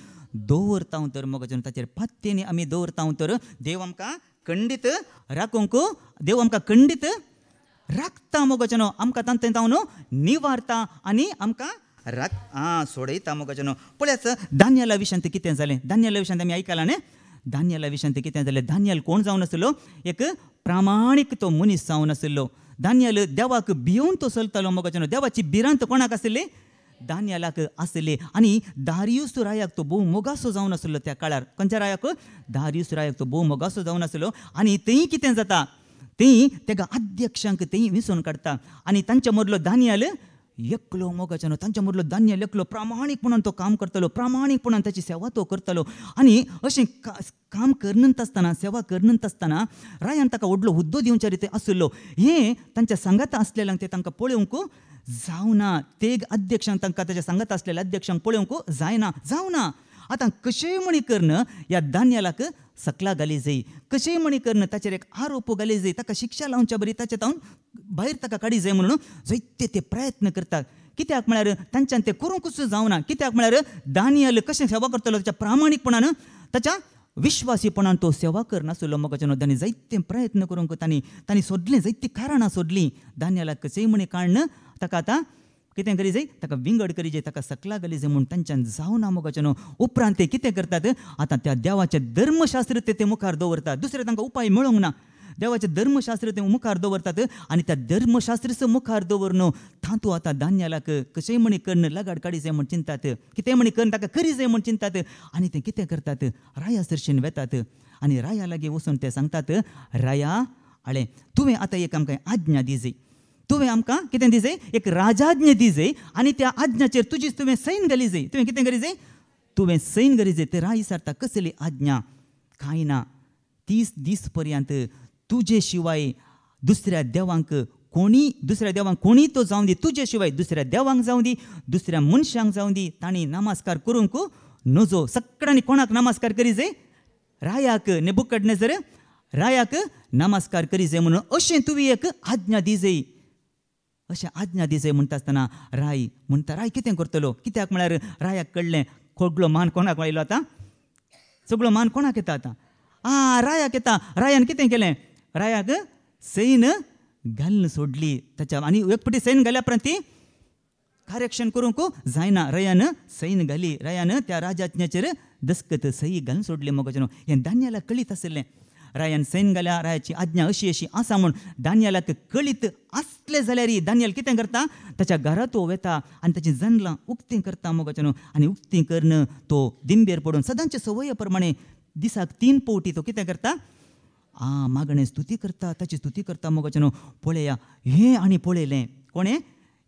दवरता तर मोगाचें ताचेर पात्येनी आमी दवरता तर देव आमकां खंडीत राखूंक, देव आमकां खंडीत राखता मोगाचें. आमकां तांतें तावन निवारता आनी आमकां सोडयता मोगाचें. पळयाच दानियला विशयांत कितें जालें. दानियला विशयांत आमी आयकलां न्ही. दानियला विशयांत कितें जालें? दानियल कोण जावन आसलो? एक प्रामाणीक तो मनीस जावन आसलो. दानियल देवाक भिवून तो चलतालो मोगाचें. देवाची भिरांत कोणाक आसली? दानियालाक आसले आनी दारियूस रायाक तो भोव मोगासो जावन आसलो त्या काळार. खंयच्या रायाक? दारियूस रायाक तो भोव मोगासो जावन आसलो. आनी थंय कितें जाता, थंय तेका अध्यक्षांक थंय विसोन काडटा आनी तांच्या मदलो दानियाल एकलो मोगाच्यानो, तांच्या मदलो दानियाल एकलो प्रामाणीकपणान तो काम करतलो, प्रामाणीकपणान ताची सेवा तो करतलो. आनी अशें काम करनंत आसतना, सेवा करनंत आसतना रायान ताका व्हडलो हुद्दो दिवच्या रीते आसलो. हें तांच्या सांगात आसलेल्यांक ते तांकां पळोवंक जावना. ते अध्यक्षांक तांकां ताच्या सांगात आसलेल्या अध्यक्षांक पळोवंक जावना. आतां कशेंय म्हणी करून ह्या दानियालाक सकला घाली जाय, कशेंय म्हणी करून ताचेर एक आरोप घाली जाय, ताका शिक्षा लावच्या बरी ताचे तावन भायर ताका काडी जाय म्हणून जायते ते प्रयत्न करतात. कित्याक म्हळ्यार तांच्यान ते करूंकच जावना. कित्याक म्हळ्यार दानियल कशें सेवा करतलो, ताच्या प्रामाणीकपणान, ताच्या विश्वासीपणान तो सेवा करनासलो. मोगाच्यानो तांणी जायते प्रयत्न करूंक तांणी सोदलीं, जायतीं कारणां सोदलीं. दानियालाक कशेंय म्हणी काडन ताका आतां कितें करी जाय, ताका विंगड करी जाय, ताका सकला घाली जाय म्हणून तांच्यान जावना. मोगाच्यानो उपरांत ते कितें करतात, आतां त्या देवाचें धर्मशास्त्र ते मुखार दवरतात. दुसरे तांकां उपाय मेळोंक ना. देवाचें धर्मशास्त्र ते मुखार दवरतात आनी त्या धर्मशास्त्रच मुखार दवरन तातूंत आतां दानियालाक कशेंय म्हणी करून लगाड काडी जाय म्हण चिंतात, कितेंय म्हणी करून ताका करी जाय म्हण चिंतात. आनी ते कितें करतात, राया सरशीन वेतात आनी राया लागीं वचून ते सांगतात, राया आळे तुवें आतां एक आमकां आज्ञा दी जाय, तुवें आमकां कितें दी जाय, एक राजाज्ञा दी जाय आनी त्या आज्ञाचेर तुजीच तुवें सैन घाली जाय. तुवें कितें करी जाय, तुवें सैन घाली जाय. ते राय विचारता कसली आज्ञा? कांय ना, 30 दीस पर्यंत तुजे शिवाय दुसऱ्या देवांक कोणी तो जावं दी, तुजे शिवाय दुसऱ्या देवांक जावं दी, दुसऱ्या मनशांक जावं दी, तांणी नमस्कार करूंक नजो. सगळ्यांनी कोणाक नमस्कार करी जाय? रायाक. नेबुकदनेझर रायाक नमस्कार करी जाय म्हणून अशें तुवें एक आज्ञा दी जाय. अशें आज्ञा दी जाय म्हणटा आसतना राय म्हणटा, राय कितें करतलो? कित्याक म्हळ्यार रायाक कळ्ळें सगळो मान कोणाक आयलो आतां, सगळो मान कोणाक येता आतां? रायाक येता. रायान कितें केलें, रायाक सैन घालून सोडली ताच्या. आनी एक फावटी सैन घाल्या उपरांत ती करेक्शन करूंक जायना. रायान सैन घाली, रायान त्या राजाज्ञाचेर दस्खत सही घालून सोडली. मोगाच्यानो हें दानियालाक कळीत आसलें. रायान सैन घाल्या, रायाची आज्ञा अशी आसा म्हूण दानियालाक कळीत आसलें जाल्यार दानियल कितें करता, ताच्या घरांत तो वेता आनी ताची जनालां उक्तीं करता. मोगाच्यानो आनी उक्तीं करून तो दिंबेर पडून सदांचे सवय प्रमाणे दिसाक 3 फावटी तो कितें करता, मागणें स्तुती करता, ताची स्तुती करता. मोगाच्यानो पळया हें आनी पळयलें कोणें,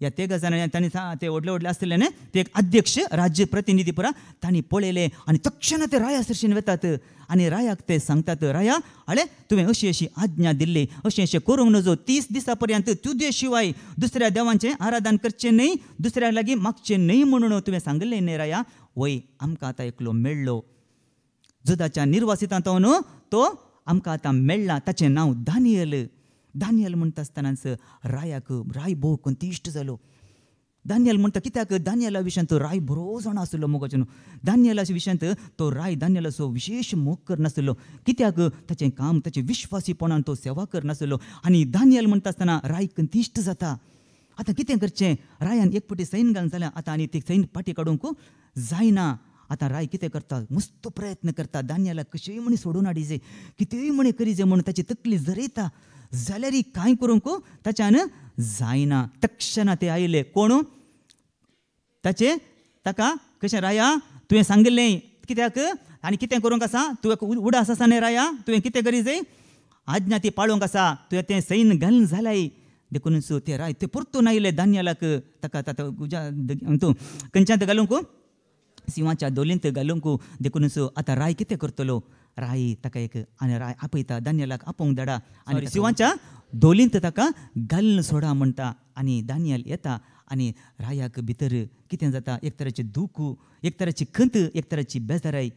ह्या तेगा जाणांनी तांणी ते व्हडले आसले न्ही, ते एक अध्यक्ष राज्य प्रतिनिधी पुरा तांणी पळयलें आनी तक्षण ते राया सरशीन वेतात आनी रायाक ते सांगतात, राया आळे तुवें अशी आज्ञा दिल्ली, अशें करूंक नजो. 30 दिसां पर्यंत तुजे शिवाय दुसऱ्या देवांचें आराधन करचें न्हय, दुसऱ्या लागीं मागचें न्हय म्हणून तुवें सांगलें न्ही राया. वय आमकां आतां एकलो मेळ्ळो, जुदाच्या निर्वासितांत तो आमकां आतां मेळ्ळा. ताचें नांव दानियल. दानियल म्हणटा आसतनाच राय भोव इश्ट जालो. दानियल म्हणटा कित्याक दानियला विशयांत तो राय बरो जाण आसलो. मोगाच्यानो दानियला विशयांत तो राय दानियलाचो विशेष मोग करनासलो. कित्याक ताचें काम, ताचें विश्वासीपणान तो सेवा करनासलो. आनी दानियल म्हणटा आसतना राय इश्ट जाता. आतां कितें करचें, रायान एक फावटी सैन घालून जाल्यार आतां आनी ती सैन फाटी काडूंक जायना. आतां राय कितें करता, मस्त प्रयत्न करता, दानियलाक कशेंय म्हणी सोडून हाडी जाय, कितेंय म्हणी करी जाय म्हणून ताची तकली जरयता. जाल्यार कांय करूंक ताच्यान जायना. तक्षण ते आयले कोण, ताका कशें, राया तुवें सांगिल्लें कित्याक आनी कितें करूंक आसा, तुवें उडास आसा न्ही राया, तुवें कितें करी जाय, आज्ञा ती पाळोवंक आसा, तुवें तें सैन घालून जाल्याय. देखूनच ते राय ते परतून आयले दानियलाक. ताका तूं खंयच्यात घालूंक, सिंहाच्या दोलींत घालूंक. देखूनच आतां राय कितें करतलो, राय ताका एक आनी राय आपयता, दानियलाक आपोवंक धाडा आनी सिंहाच्या दोलींत ताका घालून सोडा म्हणटा. आनी दानियल येता आनी रायाक भितर कितें जाता, एक तराचें दूख, एक तराची खंत, एक तराची बेजाराय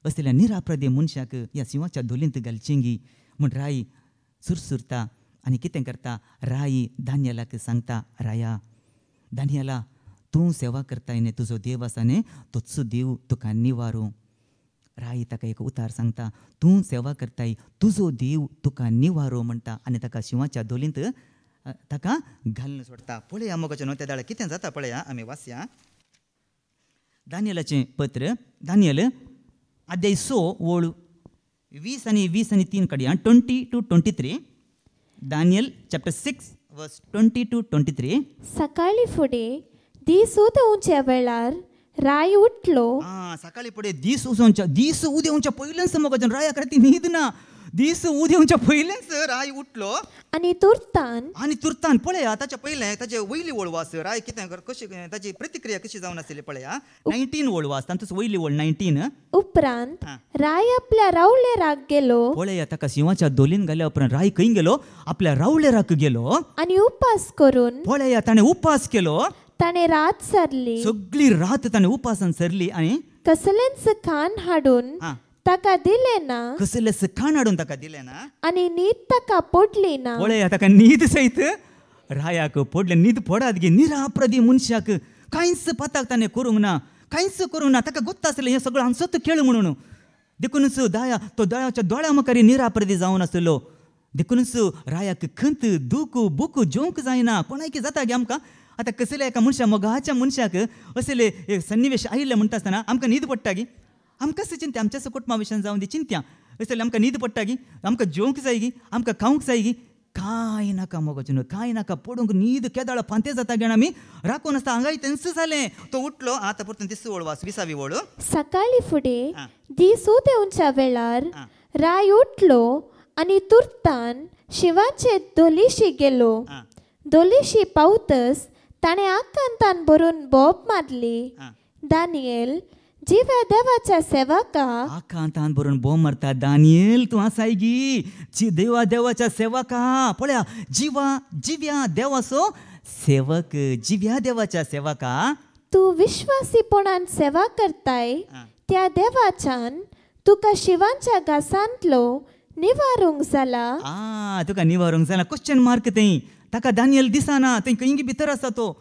असल्या निरापराधी मनशाक ह्या सिंहाच्या दोलींत घालचेंगी म्हूण राय सुरसुरता. आनी कितें करता, राय दानियलाक सांगता, राया दानियला तूं सेवा करताय न्ही, तुजो देव आसा न्ही, तोच देव तुका निवारूं. राय ताका एक उतार सांगता, तूं सेवा करताय, तुजो देव तुका निवारो म्हणटा. आनी ताका शिवाच्या दोलींत ताका घालून सोडता. पळया मोगाच्यानो त्या दाळा कितें जाता पळया, आमी वाचया दानियलाचें पत्र. दानियल अध्याय 6 ओळ 20 आनी 3 कडया 20 to 23. Daniel chapter 6 verse 20 to 23. सकाळी फुडें दीस उदोवच्या वेळार राय उठलो सकाळी पुढे दीस उदेवच्या पहिल्यांच मोगाच्यान राया ती न्हीद ना दीस उदेवच्या पहिल्यांच राय उठलो आणि तुर्तान पळया ताच्या पयले ताचे वयली वळवास राय कितें कशी ताची प्रतिक्रिया कशी जावन आसली पळया 19 वळवास तांचो वयली वळ 19 उपरांत राय आपल्या रावळेराक गेलो पळया ताका सिंहाच्या दोलीन घाल्या उपरांत राय खंय गेलो आपल्या रावळेराक गेलो आणि उपास करून पळया ताणें उपास केलो ताणे रात सरली सगळी रात ताणें उपासान सरली आणि कसलेंच खाण हाडून ताका दिले ना कसलेंच खाण हाडून ताका दिलें ना आणि न्हीद ताका पडली ना पळया ताका न्हीद सयत रायाक पडले न्हीद पडात गे निरापराधी मनशाक कांयच पताक ताणें करूंक ना कांयच करूंक ना ताका गोत्ता आसलें हें सगळें हांसत खेळ म्हणून देखूनच तो दयाच्या दोळ्या मुखार निरापराधी जावन आसलो देखूनच रायाक खंत दूख बूक जेवंक जायना कोणाक जाता गे आमकां आतां कसले एका मनशा मोगाच्या मनशाक असले सन्निवेश आयिल्ले म्हणटा आसतना आमकां न्हीद पडटा गी आमकां चिंत्या आमच्या कुटुंबा विशयान जावन दी चिंत्या असले आमकां न्हीद पडटा गी आमकां जेवंक जाय गी आमकां खावंक जाय गी कांय नाका मोगाचें न्हू कांय नाका पडूंक न्हीद केदाळ फांते जाता घेण आमी राखून आसता हांगाय तेंच जालें तो उठलो आतां परतून दिस वळवास 20वी वळ सकाळी फुडें दीस उदेवच्या वेळार राय उठलो आणि तुर्तान शिवाचे दोलीशी गेलो दोलीशी पावतस ताणें आकांतान भरून बोब मारली दानियेल जिव्या देवाच्या सेवका आकांतान भरून बोब मारता दानियेल तूं आसाय गी देवाच्या सेवका पळया जिव्या देवाचो सेवक जिव्या देवाच्या सेवका तूं विश्वासीपणान सेवा करताय त्या देवाच्यान तुका शिवांच्या घासांतलो निवारूंक जाला तुका निवारूंक जाला क्वेश्चन मार्क तें ताका दानियल दिसना थंय खंय भितर आसा तो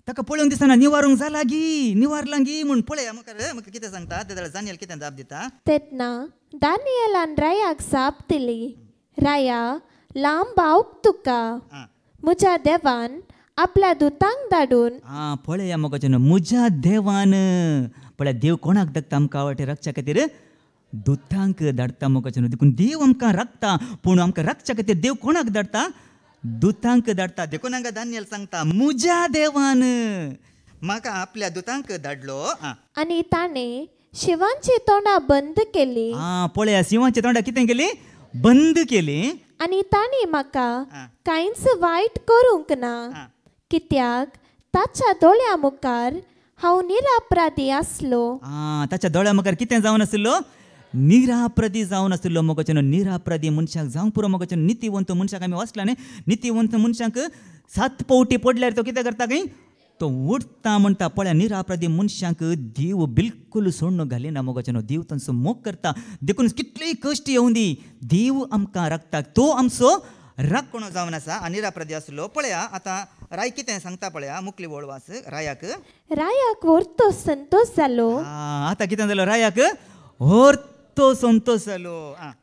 ताका पळोवंक दिसना निवारूंक जाला गी निवारला गी म्हूण पळया म्हाका कितें सांगता ते जाल्यार दानियल कितें जाप दिता तेन्ना दानियेलान रायाक जाप दिली राया लांब आऊक तुका म्हज्या देवान आपल्या दुतांक धाडून पळया मोगाचें म्हज्या देवान पळया देव कोणाक धाडटा आमकां आवडटे राखच्या खातीर दुतांक धाडटा मोगाचें देखून देव आमकां राखता पूण आमकां राखच्या खातीर देव कोणाक धाडटा दुतांक धाडटा देखून हांगा दानियल सांगता म्हज्या देवान म्हाका आपल्या दुतांक धाडलो आनी ताणें शिवांची तोंडां बंद केली पळया शिवांची तोंडां कितें केली बंद केली आनी ताणें म्हाका कांयच वायट करूंक ना कित्याक ताच्या दोळ्या मुखार हांव निरापराधी आसलो ताच्या दोळ्या मुखार कितें जावन आसलो निरापराधी जावन आसलो मोगाचें निरापराधी मनशाक जावंक पुरो मोगाचें नितीवंत मनशाक आमी वाचला न्ही नितीवंत मनशाक 7 पावटी पडल्यार तो कितें करता काय तो उठता म्हणटा पळया निरापराधी मनशाक देव बिलकुल सोडून घालिना मोगाचें देव तांचो मोग करता देखून कितलेय कश्ट येवं दी देव आमकां राखता तो आमचो राखणो जावन आसा निरापराधी आसलो पळया आतां राय कितें सांगता पळया मुखली वळवास रायाक व्हरतो संतोष जालो आतां कितें जालो रायाक व्हरतो संतोष जालो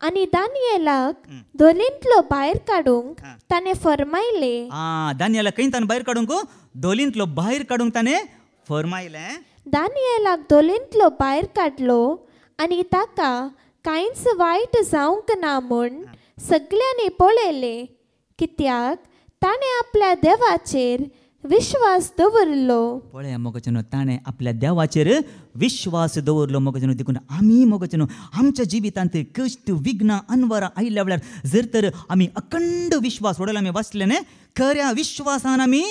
आनी दानियेलाक दोलींतलो भायर काडूंक ताणें फरमायले दानियेलाक खंय ताणें भायर काडूंक दोलींतलो भायर काडूंक ताणें फरमायलें दानियेलाक दोलींतलो भायर काडलो आनी ताका कांयच वायट जावंक ना म्हूण सगळ्यांनी पळयले कित्याक ताणें आपल्या देवाचेर विश्वास दवरलो पळया मोगाचें ताणें आपल्या देवाचेर विश्वास दवरलो मोगाचें देखून आमी मोगाचें आमच्या जिवितांत कश्ट विघ्नां अनवरां आयिल्ल्या वेळार जर तर आमी अखंड विश्वास वडला आमी वाचले न्ही खऱ्या विश्वासान आमी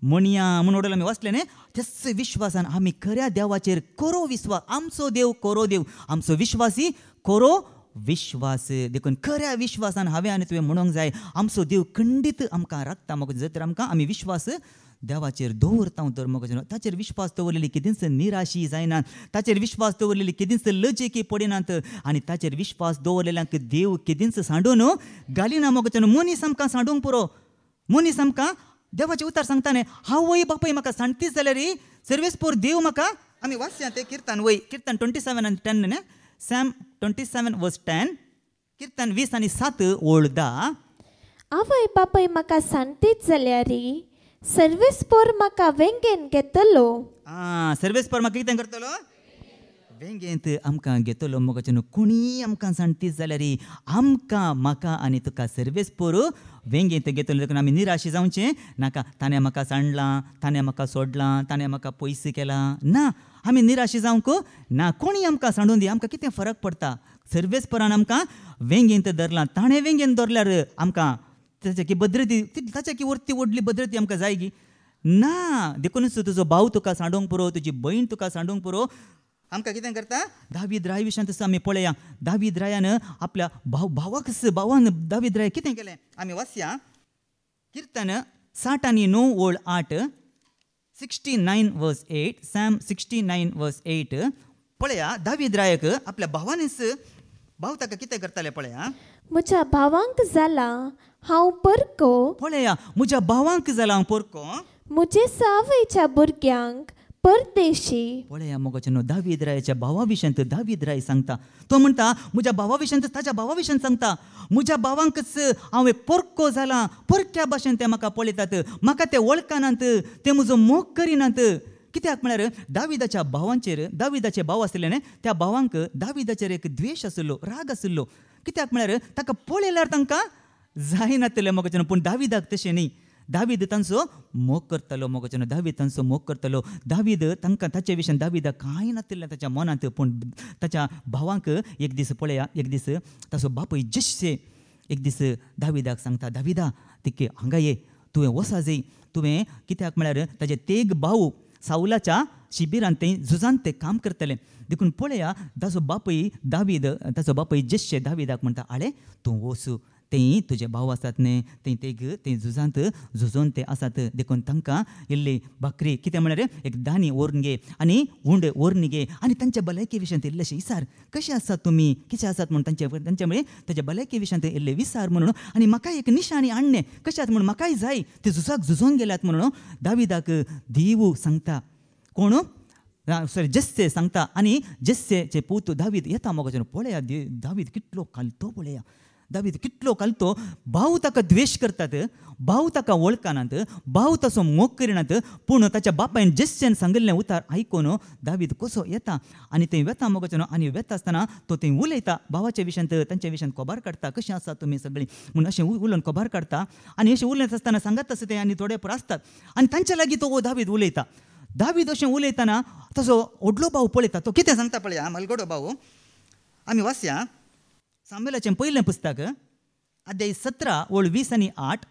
म्हणया म्हणून वडला आमी वाचले न्ही त्याच विश्वासान आमी खऱ्या देवाचेर कोरो विश्वास आमचो देव कोरो देव आमचो विश्वासी कोरो विश्वास देखून खऱ्या विश्वासान हांवें आनी तुवें म्हणूंक जाय आमचो देव खंडीत आमकां राखता मोगाचें जर तर आमकां आमी विश्वास देवाचेर दवरता तर मोगाचें ताचेर विश्वास दवरलेली केदींच निराशी जायनात ताचेर विश्वास दवरलेली केदींच लजेकी पडिनात आनी ताचेर विश्वास दवरलेल्यांक देव केदींच सांडून घालिना मोगाचें मनीस आमकां सांडूंक पुरो मनीस आमकां देवाचे उतार सांगता न्ही हांव वय बापूय म्हाका सांडतीच जाल्यार सर्वेस पोर देव म्हाका आमी वाचया तें किर्तन वय किर्तन 27:10 न्ही सॅम 27:10 किर्तन 20:7 ओळ 10 आवय बापूय म्हाका सांडतीच जाल्यार सर्वेस पोर म्हाका वेंगेन घेतलो सर्वेस पोर म्हाका कितें करतलो वेंगेंत आमकां घेतलो मोगाचे न्हू कोणी आमकां सांगतीच जाल्यार आमकां म्हाका आनी तुका सर्वेस पोर वेंगेंत घेतलो देखून आमी निराशी जावचें नाका. ताणें म्हाका सांडलां, ताणें म्हाका सोडलां, ताणें म्हाका पयस केलां ना. आमी निराशी जावंक ना. कोणी आमकां सांडून दी, आमकां कितें फरक पडटा. सर्वेस पोरान आमकां वेंगेंत धरलां. ताणें वेंगेंत धरल्यार आमकां ताच्या की भद्रती ताच्या की व्हरती व्हडली भद्रती आमकां जाय गी ना. देखूनच तुजो भाव तुका सांडूंक पुरो, तुजी भयण तुका सांडूंक पुरो. आमकां कितें करता. दावीद राय विशयांत तसो आमी पळया. दावीद रायान आपल्या भावान दावीद राय कितें केलें आमी वाचया. किर्तन 69:8 69 verse 8 Psalm 69 verse 8 पळया. दावीद रायक आपल्या भावानच भाव ताका कितें करताले पळया. म्हज्या भावांक जाला हांव परको, पळया म्हज्या भावांक जाला हांव परको, म्हजे सावयच्या भुरग्यांक परदेशी. पळया मोगाचे न्हू दावीद रायाच्या भावा विशयांत दावीद राय सांगता. तो म्हणटा म्हज्या भावा विशयांत ताच्या भावा विशयांत सांगता. म्हज्या भावांकच हांव एक परको जाला. परक्या भाशेन ते म्हाका पळयतात. म्हाका ते वळखनात, ते म्हजो मोग करिनात. कित्याक म्हळ्यार दाविदाच्या भावांचेर दाविदाचे भाव आसले न्ही त्या भावांक दाविदाचेर एक द्वेश आसलो, राग आसलो. कित्याक म्हळ्यार ताका पळयल्यार तांकां जायनातलें मोगाचे न्हू. पूण दाविदाक तशें न्ही. दावीद तांचो मोग करतलो मोगाचे न्हू. दावीद तांचो मोग करतलो. दावीद तांकां ताचे विशयान दाविदाक कांय नासलें ताच्या मनांत. पूण ताच्या भावांक एक दीस पळया. एक दीस ताचो बापूय जश्शे एक दीस दाविदाक सांगता. दाविदा तिके हांगा ये, तुवें वसा जय. तुवें कित्याक म्हळ्यार ताजे तेग भाव साऊलाच्या शिबिरांत ते झुजांत ते काम करतले. देखून पळया ताचो बापूय दावीद ताचो बापूय जश्शे दाविदाक म्हणटा आळे तूं वचू. तें तुजे भाव आसात न्ही तें तेग ते झुजांत झुजोन ते आसात. देखून तांकां इल्ली भाकरी कितें म्हळ्यार एक दानी व्हरून घे आनी हुंड व्हरून घे आनी तांच्या भलायके विशयांत इल्लेशें विचार. कशें आसात तुमी, कितें आसात म्हणून तांच्या मुळे ताच्या भलायके विशयांत इल्ले विचार म्हणून. आनी म्हाकाय एक निशाणी हाडणे कशें आसा म्हणून म्हाकाय जाय. ते झुजाक झुजोन गेल्यात म्हणून दाविदाक देव सांगता. कोण सॉरी जस्से सांगता. आनी जस्सेचे पूत दावीद येता मोगाचे पळया. दावीद कितलो कालतो पळया. दावीद कितलो कालतो. भाव ताका द्वेश करतात, भाव ताका वळखनात, भाव तसो मोग करिनात. पूण ताच्या बापायन जस्सेन सांगिल्लें उतार आयकून दावीद कसो येता आनी थंय वेता मोगाचे आनी वेता आसतना तो थंय उलयता भावाच्या विशयांत तांच्या विशयांत खबर काडटा. कशें आसा तुमी सगळीं म्हणून अशें उलोवन खबर काडटा. आनी अशें उलयत आसतना सांगत आसा तें आनी थोडे पर आसतात. आनी तांच्या लागीं तो दावीद उलयता. दावीद अशें उलयतना ताचो व्हडलो भाव पळयता. तो कितें सांगता पळया. मलगडो भाव आमी वाचया. सामुएलाचें पयलें पुस्तक अध्याय 17:20-8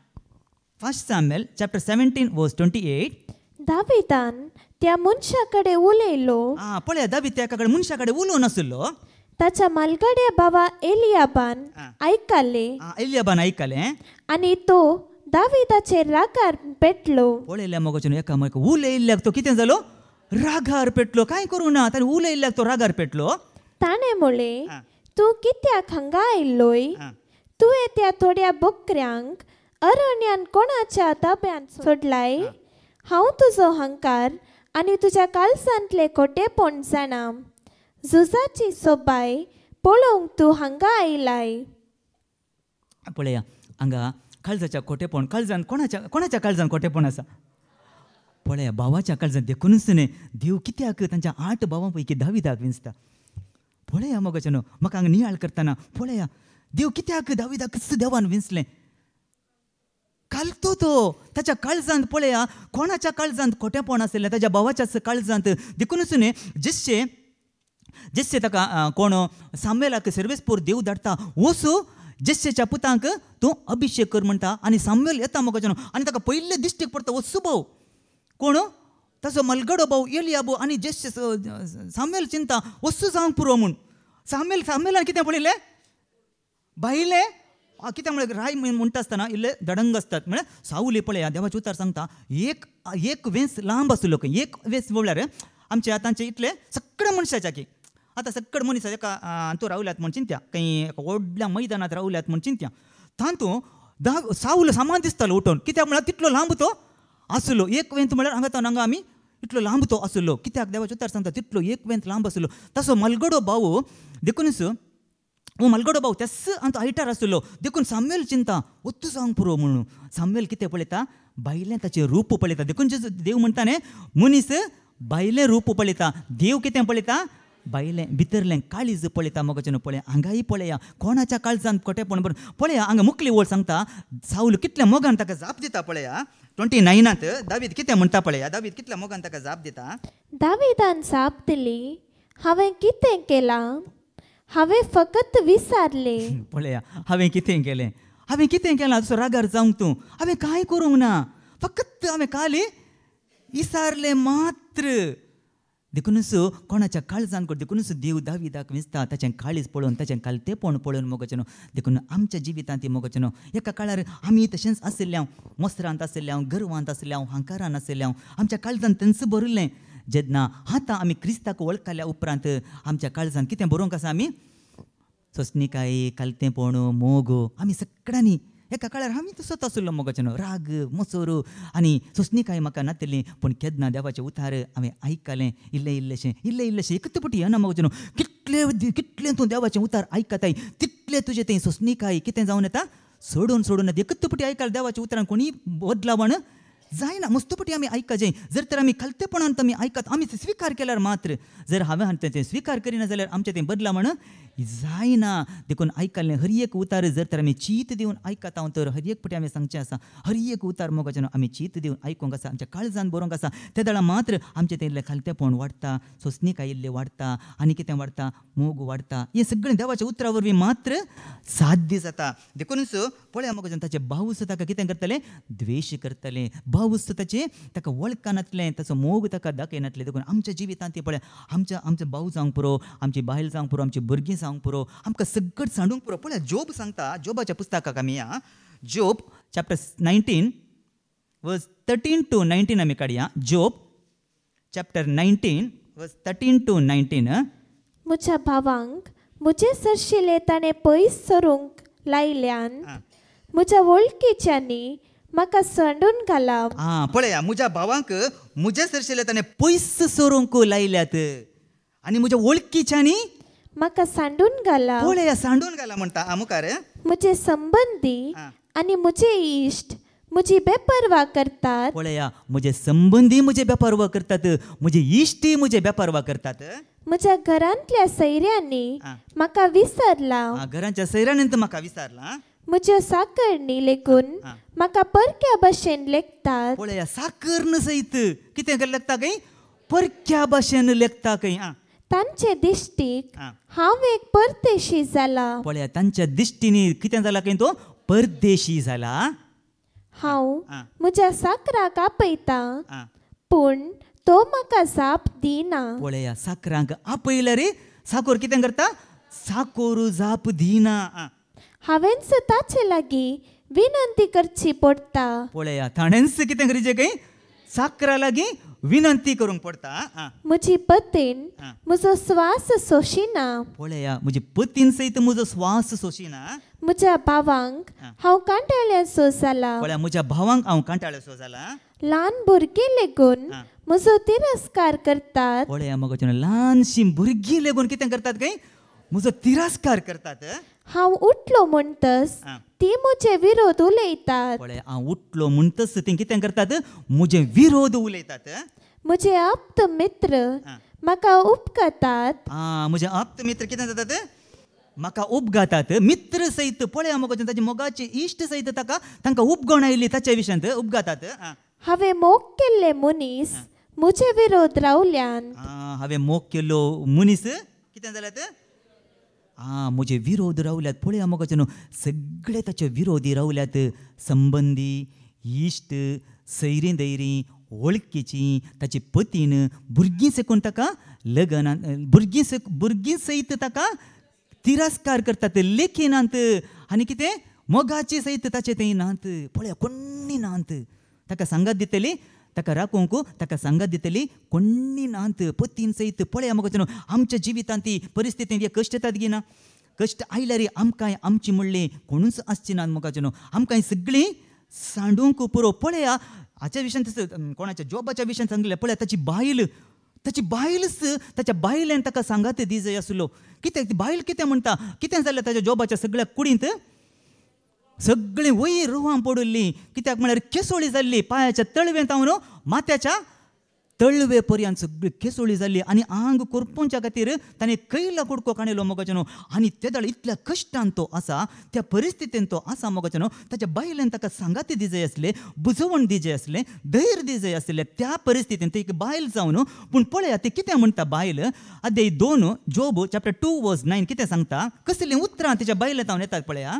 फर्स्ट सामुएल चॅप्टर 17 verse 28. दाविदान त्या मनशा कडेन उलयलो. पळया दावीद त्या कडेन मनशा कडेन उलोवन आसलो. ताच्या मालगड्या बाबा एलियाबान आयकले. एलियाबान आयकलें आनी तो दाविदाचेर रागार पेटलो. पळयल्या मोगाचे एकामेक उलयल्ल्याक तो कितें जालो रागार पेटलो. कांय करूं ना ताणें उलयल्ल्याक तो रागार पेटलो. ताणें म्हळें तूं कित्याक हांगा आयल्लोय. तुवें त्या थोड्या बकऱ्यांक अरण्यान कोणाच्या ताब्यान सोडलाय. हांव तुजो हंकार आनी तुज्या काळजांतले खोटेपण जाणा. झुजाची सोबाय पळोवंक तूं हांगा आयलाय. पळया हांगा काळजाच्या खोटेपण. काळजान कोणाच्या काळजान खोटेपण आसा. पळया भावाच्या काळजान देखूनच न्ही देव कित्याक तांच्या 8 भावां पैकी दाविदाक विंचता. पळया मोगाचे न्हू म्हाका हांगा नियाळ करतना पळया देव कित्याक दाविदाक देवान विंचलें. कालतो तो ताच्या काळजांत पळया कोणाच्या काळजांत खोटेपण आसलें ताच्या भावाच्याच काळजांत. देखूनच न्ही जश्शे ताका कोण सामुएलाक सर्वेस्पोर देव धाडटा. वचू जश्शेच्या पुतांक तूं अभिशेक कर म्हणटा. आनी सामुएल येता मोगाचे न्हू आनी ताका पयले दिश्टीक पडटा वचू भाव कोण ताचो मलगडो भाव एलियाबो. आनी जश्शे सामुएल चिंता वचू जावंक पुरो म्हूण. सामुएलान कितें पळयलें भायले कित्याक म्हळ्यार राय म्हणटा आसतना इल्ले दडंग असतात. म्हळ्यार सावली पळया देवाचे उतार सांगता एक वेस लांब आसलो. एक वेस म्हळ्यार आमचे आतांचे इतले सगळ्या मनशाच्या की आतां सगळे मनीस एका हातूं रावल्यात म्हण चिंत्या. खंय व्हडल्या मैदानात रावल्यात म्हण चिंत्या. तातूं सावल सामान दिसतालो उठोवन. कित्याक म्हळ्यार तितलो लांब तो आसलो. एक वेंत म्हळ्यार हांगा आमी इतलो लांब तो आसलो. कित्याक देवाचे उतार सांगता तितलो एक वेंत लांब आसलो. ताचो मलगडो भाव देखूनच मलगडो भाव तेस हायटार आसलो. देखून सामुएल चिंता वत्तू जावंक पुरो म्हणून. सामुएल कितें पळयता बायलें ताचें रूप पळयता. देखून देव म्हणटा न्ही मनीस बायलें रूप पळयता. देव कितें पळयता भायलें भितरलें काळीज पळयता मोगाचें पळय हांगाय पळया कोणाच्या काळजांत कोटेपण बरोवन पळया हांगा मुखली ओळ सांगता साऊल कितल्या मोगान ताका जाप दिता पळया 29 दावीद कितें म्हणटा पळया दावीद कितल्या मोगान ताका जाप दिता दाविदान जाप दिली हांवें कितें केलां हांवें फकत विचारले पळया हांवें कितें केलां तसो रागार जावंक तूं हांवें कांय करूंक ना फकत हांवें खाली विचारलें मात्र देखूनच कोणाच्या काळजान देखूनच देव दाविदाक विचता ताचें काळीज पळोवन ताचें कालतेपण पळोवन मोगाचें देखून आमच्या जिवितांत मोगाचें एका काळार आमी तशेंच आशिल्ल्या मसरांत आशिल्ल्या गर्वांत आशिल्ल्या हांकारान आशिल्ल्या आमच्या काळजान तेंच भरिल्लें जेन्ना आतां आमी क्रिस्ताक वळखल्या उपरांत आमच्या काळजान कितें बरोवंक आसा आमी सोंसणीकाय कालतेपण मोग आमी सगळ्यांनी एका काळार आमी तसोच आशिल्लो मोगाचें राग मसोर आनी सोंसणीकाय म्हाका नातिल्ली पूण केन्ना देवाचें उतार हांवें आयकलें इल्लें एकच पटी येना मोगाचें कितलें तूं देवाचें उतार आयकताय तितलें तुजें तें सोंसणीकाय कितें जावन येता सोडून येता एकच पटी आयकलें देवाचें उतरान कोणी बदलावण जायना मस्तपटी आमी आयकचें जर तर आमी खालतेपणांत आमी आयकत आमी तें स्विकार केल्यार मात्र जर हांवें तें स्विकार करिना जाल्यार आमचें तें बदलावण जायना देखून आयकल्लें हर एक उतार जर तर आमी चीत दिवन आयकत तर हर एक पटी आमी सांगचें आसा हर एक उतार मोगाचें आमी चीत दिवन आयकूंक आसा आमच्या काळजान बरोवंक आसा त्या दाळा मात्र आमचें तें इल्लें खालतेपण वाडटा सोंसणीकाय इल्लें वाडटा आनी कितें वाडटा मोग वाडटा हें सगळें देवाच्या उतरा वरवीं मात्र साध्य जाता देखूनच पळया मोगाचें ताचे भाऊस ताका कितें करतले द्वेश करतले भाऊस ताका वळखनातलें ताचो मोग ताका दाखयनातलें देखून आमच्या जिवितांत पळय आमचो भाऊ जावंक पुरो आमची बायल जावंक पुरो आमची भुरगीं जावंक पुरो आमकां सगळं सांडूंक पुरो पळय जोब सांगता जोबाच्या पुस्तकाक आमी या जोब चॅप्टर 19 वर्स 13 to 19 आमी काडया जोब चॅप्टर 19 वर्स 13 to 19 म्हज्या भावांक म्हजे सरशिले ताणें पयस सरूंक लायल्यान म्हज्या वळखीच्यांनी म्हाका सांडून घाला पळया म्हज्या भावांक म्हजे सरशिले ताणें पयस सरूंक लायल्यात आनी म्हज्या वळखीच्यांनी म्हाका सांडून घाला पळया सांडून घाला म्हणटा मुखार म्हजे संबंधी आनी म्हजे इश्ट म्हजी बेपरवा करतात पळया म्हजे संबंधी म्हजे बेपरवा करतात म्हजे इश्टी म्हजे बेपरवा करतात म्हज्या घरांतल्या सैऱ्यांनी म्हाका विसरला घरांच्या सैऱ्यांनी म्हाका विसरला म्हज्यो साकरणी लेगून म्हाका परक्या भाशेन लेखतात पळया साकर्ण सयत कितें लेखता खंय परक्या भाशेन लेखता खंय तांचे दिश्टीक हांव एक परदेशी जाला पळया तांच्या दिश्टीनी कितें जाला खंय तो परदेशी जाला हांव म्हज्या साकराक आपयता पूण तो म्हाका जाप दिना पळया साकरांक आपयल्यार साकोर कितें करता साकोर जाप दिना हांवेंच ताचे लागीं विनंती करची पडटा पळया ताणेंच कितें करचें खंय साकरा लागीं विनंती करूंक पडटा म्हजी पतीन म्हजो स्वास सोशिना पळया म्हजी पतीन सयत म्हजो स्वास सोशिना म्हज्या भावांक हांव कांटाळ्याचो जाला पळया म्हज्या भावांक हांव कांटाळ्याचो जाला ल्हान भुरगीं लेगून म्हजो तिरस्कार करतात पळया मगो ल्हानशी भुरगीं लेगून कितें करतात खंय म्हजो तिरस्कार करतात हांव उठलो म्हणटस ती म्हजे विरोध उलयतात पळय हांव उठलो म्हणटस ती कितें करतात म्हजे विरोध उलयतात म्हजे आप्त मित्र म्हाका उपकारतात म्हजे आप्त मित्र कितें जातात म्हाका उपगातात मित्र सयत पळय मगो ताचे मोगाचे इश्ट सयत तांकां उपगण आयली ताच्या विशयांत उपगातात हांवें मोग केल्ले मनीस म्हजे विरोध रावल्यान हांवें मोग केल्लो मनीस कितें जाल्यात म्हजे विरोध रावल्यात पळया मोगाचे न्हू सगळे ताचे विरोधी रावल्यात संबंधी इश्ट सैरीं दैरीं वळखीची ताची पतीन भुरगीं सकून ताका लगनांत भुरगीं सयत ताका तिरस्कार करतात लेखिनांत आनी कितें मोगाचे सयत ताचे तें नात पळया कोणी नात ताका सांगात दितली ताका राखूंक ताका सांगात दितली कोणी नात पतीन सयत पळया मोगाचे न्हू आमच्या जिवितांत ती परिस्थितींत हे कश्ट येतात गी ना कश्ट आयल्यार आमकांय आमची म्हणलें कोणूच आसची ना मोगाचे न्हू आमकांय सगळीं सांडूंक पुरो पळया हाच्या विशयान कोणाच्या जॉबाच्या विशयान सांगलें पळया ताची बायलच ताच्या बायलेन ताका सांगात दी जाय आसलो कित्याक ती बायल कितें म्हणटा कितें जालें ताच्या जॉबाच्या सगळ्या कुडींत सगळीं वयर रुवां पडुल्लीं कित्याक म्हळ्यार केसोळी जाल्ली पांयाच्या तळवेंत हांव न्हू माथ्याच्या तळवे पर्यंत सगळी केसोळी जाल्ली आनी आंग करपूंच्या खातीर ताणें कैला कुडको काणयलो मोगाचेनो आनी तेदळ इतल्या कश्टान तो आसा त्या परिस्थितीन तो आसा मोगाचेनो ताच्या बायलेन ताका सांगाती दिजय आसले बुजवण दिजय आसले धैर्य दिजय आसले त्या परिस्थितीन ती एक बायल जावन पूण पळया ती कितें म्हणटा बायल अध्याय 2 जोब चॅप्टर 2 वर्स 9 कितें सांगता कसलीं उतरां तिच्या बायले तावन येतात पळया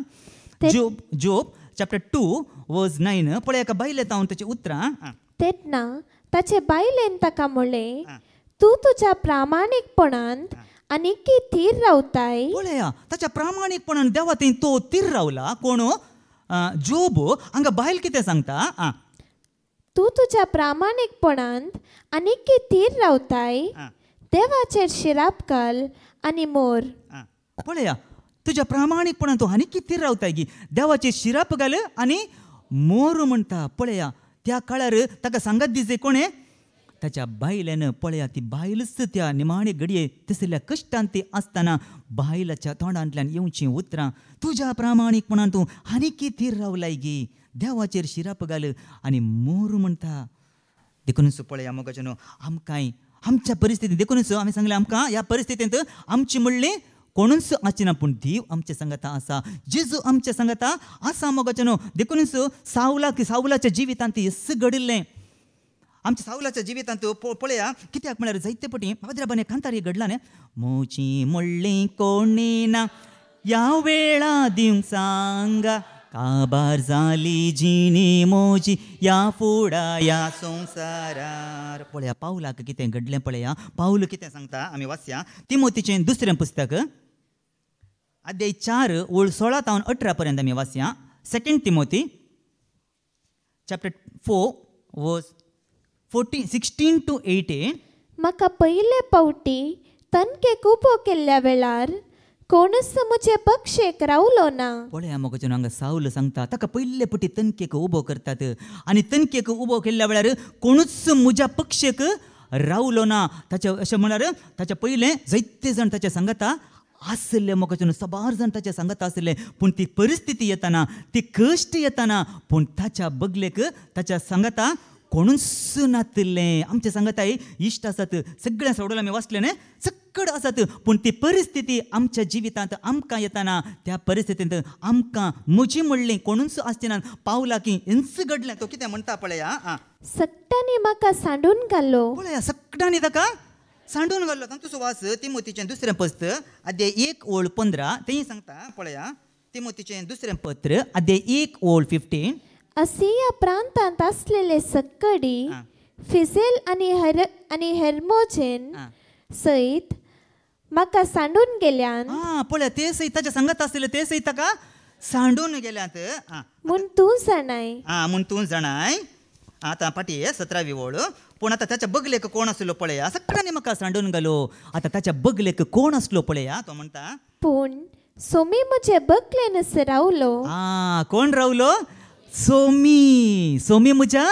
जोब चॅप्टर 2 वर्स 9 पळया एका बायले तावन ताची उतरां तेन्ना ताचे बायलेन ताका म्हणलें तूं तुज्या प्रामाणीकपणान आनीक थीर रावताय पळया ताच्या प्रामाणीकपणान देवा थंय तो थीर रावला कोण जोब हांगा बायल कितें सांगता तूं तुज्या प्रामाणीकपणान आनीक थीर रावताय देवाचेर शिराप घाल आनी मोर पळया तुज्या प्रामाणीकपणान तूं आनीक थीर रावताय गी देवाचेर शिराप घाल आनी मोर म्हणटा पळया त्या काळार ताका सांगत दिसय कोणें ताच्या बायलेन पळया ती बायलच त्या निमाणे घडये तसल्या कश्टान ती आसतना बायलाच्या तोंडांतल्यान येवची उतरां तुज्या प्रामाणीकपणान तूं आनीक थीर रावलाय गी देवाचेर शिराप घाल आनी मोर म्हणटा देखूनच पळया मोगाचेनो आमकांय आमच्या परिस्थितीन देखूनच आमी सांगलें आमकां ह्या परिस्थितींत आमची म्हणली कोणूच आसचिना पूण देव आमच्या संगता आसा जेजू आमच्या संगता आसा मोगाचेनो देखूनच सावलाच्या जिवितांत हें घडिल्लें आमच्या सावलाच्या जिवितांत पळया कित्याक म्हळ्यार जायते पटी भाद्राबाने कांतार घडला न्ही मोची म्हणलें कोणी ना ह्या वेळा दिवंक सांगा काबार जाली जिणी मोजी या फुडा या संवसारार पळया पावलाक कितें घडलें पळया पावल कितें सांगता आमी वाचया तिमोथीचें दुसरें पुस्तक अध्याय 4 ओळ 16 तावन 18 पर्यंत आमी वाचया 2 तिमोथी चॅप्टर 4 वर्स 16 to 18 म्हाका पयले पावटी तनकेक उबो केल्ल्या वेळार कोणूच म्हजे पक्षेक रावलो ना पळया मोगाचेनो हांगा सावल सांगता ताका पयले पटी तनकेक उबो करतात आनी तनकेक उबो केल्ल्या वेळार कोणूच म्हज्या पक्षेक रावलो ना ताच्या अशें म्हळ्यार ताच्या पयलें जायते जाण ताच्या सांगता आसले मोगाचेनो सबार जाण ताच्या सांगता आसले पूण ती परिस्थिती येताना ती कश्ट येताना पूण ताच्या बगलेक ताच्या सांगता कोणूच नातलें आमचे सांगताय इश्ट आसात सगळ्या सोडून आमी वाचले न्ही सगळे आसात पूण ती परिस्थिती आमच्या जिवितांत आमकां येताना त्या परिस्थितींत आमकां म्हजी म्हणलें कोणूच आसचेना पावला की इंच घडलें तो कितें म्हणटा पळया सक्टांनी म्हाका सांडून घालो पळया सक्टांनी ताका सांडून घालो तांचो वास तिमोथीचें दुसरें पत्र अध्याय 1 ओळ 15 तें सांगता पळया तिमोथीचें दुसरें पत्र अध्याय 1 ओळ 15 असिया प्रांतांत आसलेले सक्कडी फिजेल आनी हेर्मोजेन सयत म्हाका सांडून गेल्यान पळया ते सयत ताच्या सांगत आसले ते सयत ताका सांडून गेल्यात म्हूण तूं जाणाय म्हूण तूं जाणाय आतां पाटी 17वी ओळ पूण आतां ताच्या बगलेक कोण आसलो पळया सगळ्यांनी म्हाका सांडून घालो आतां ताच्या बगलेक कोण आसलो पळया तो म्हणटा पूण सोमी म्हजे बगलेनच रावलो कोण रावलो सोमी म्हज्या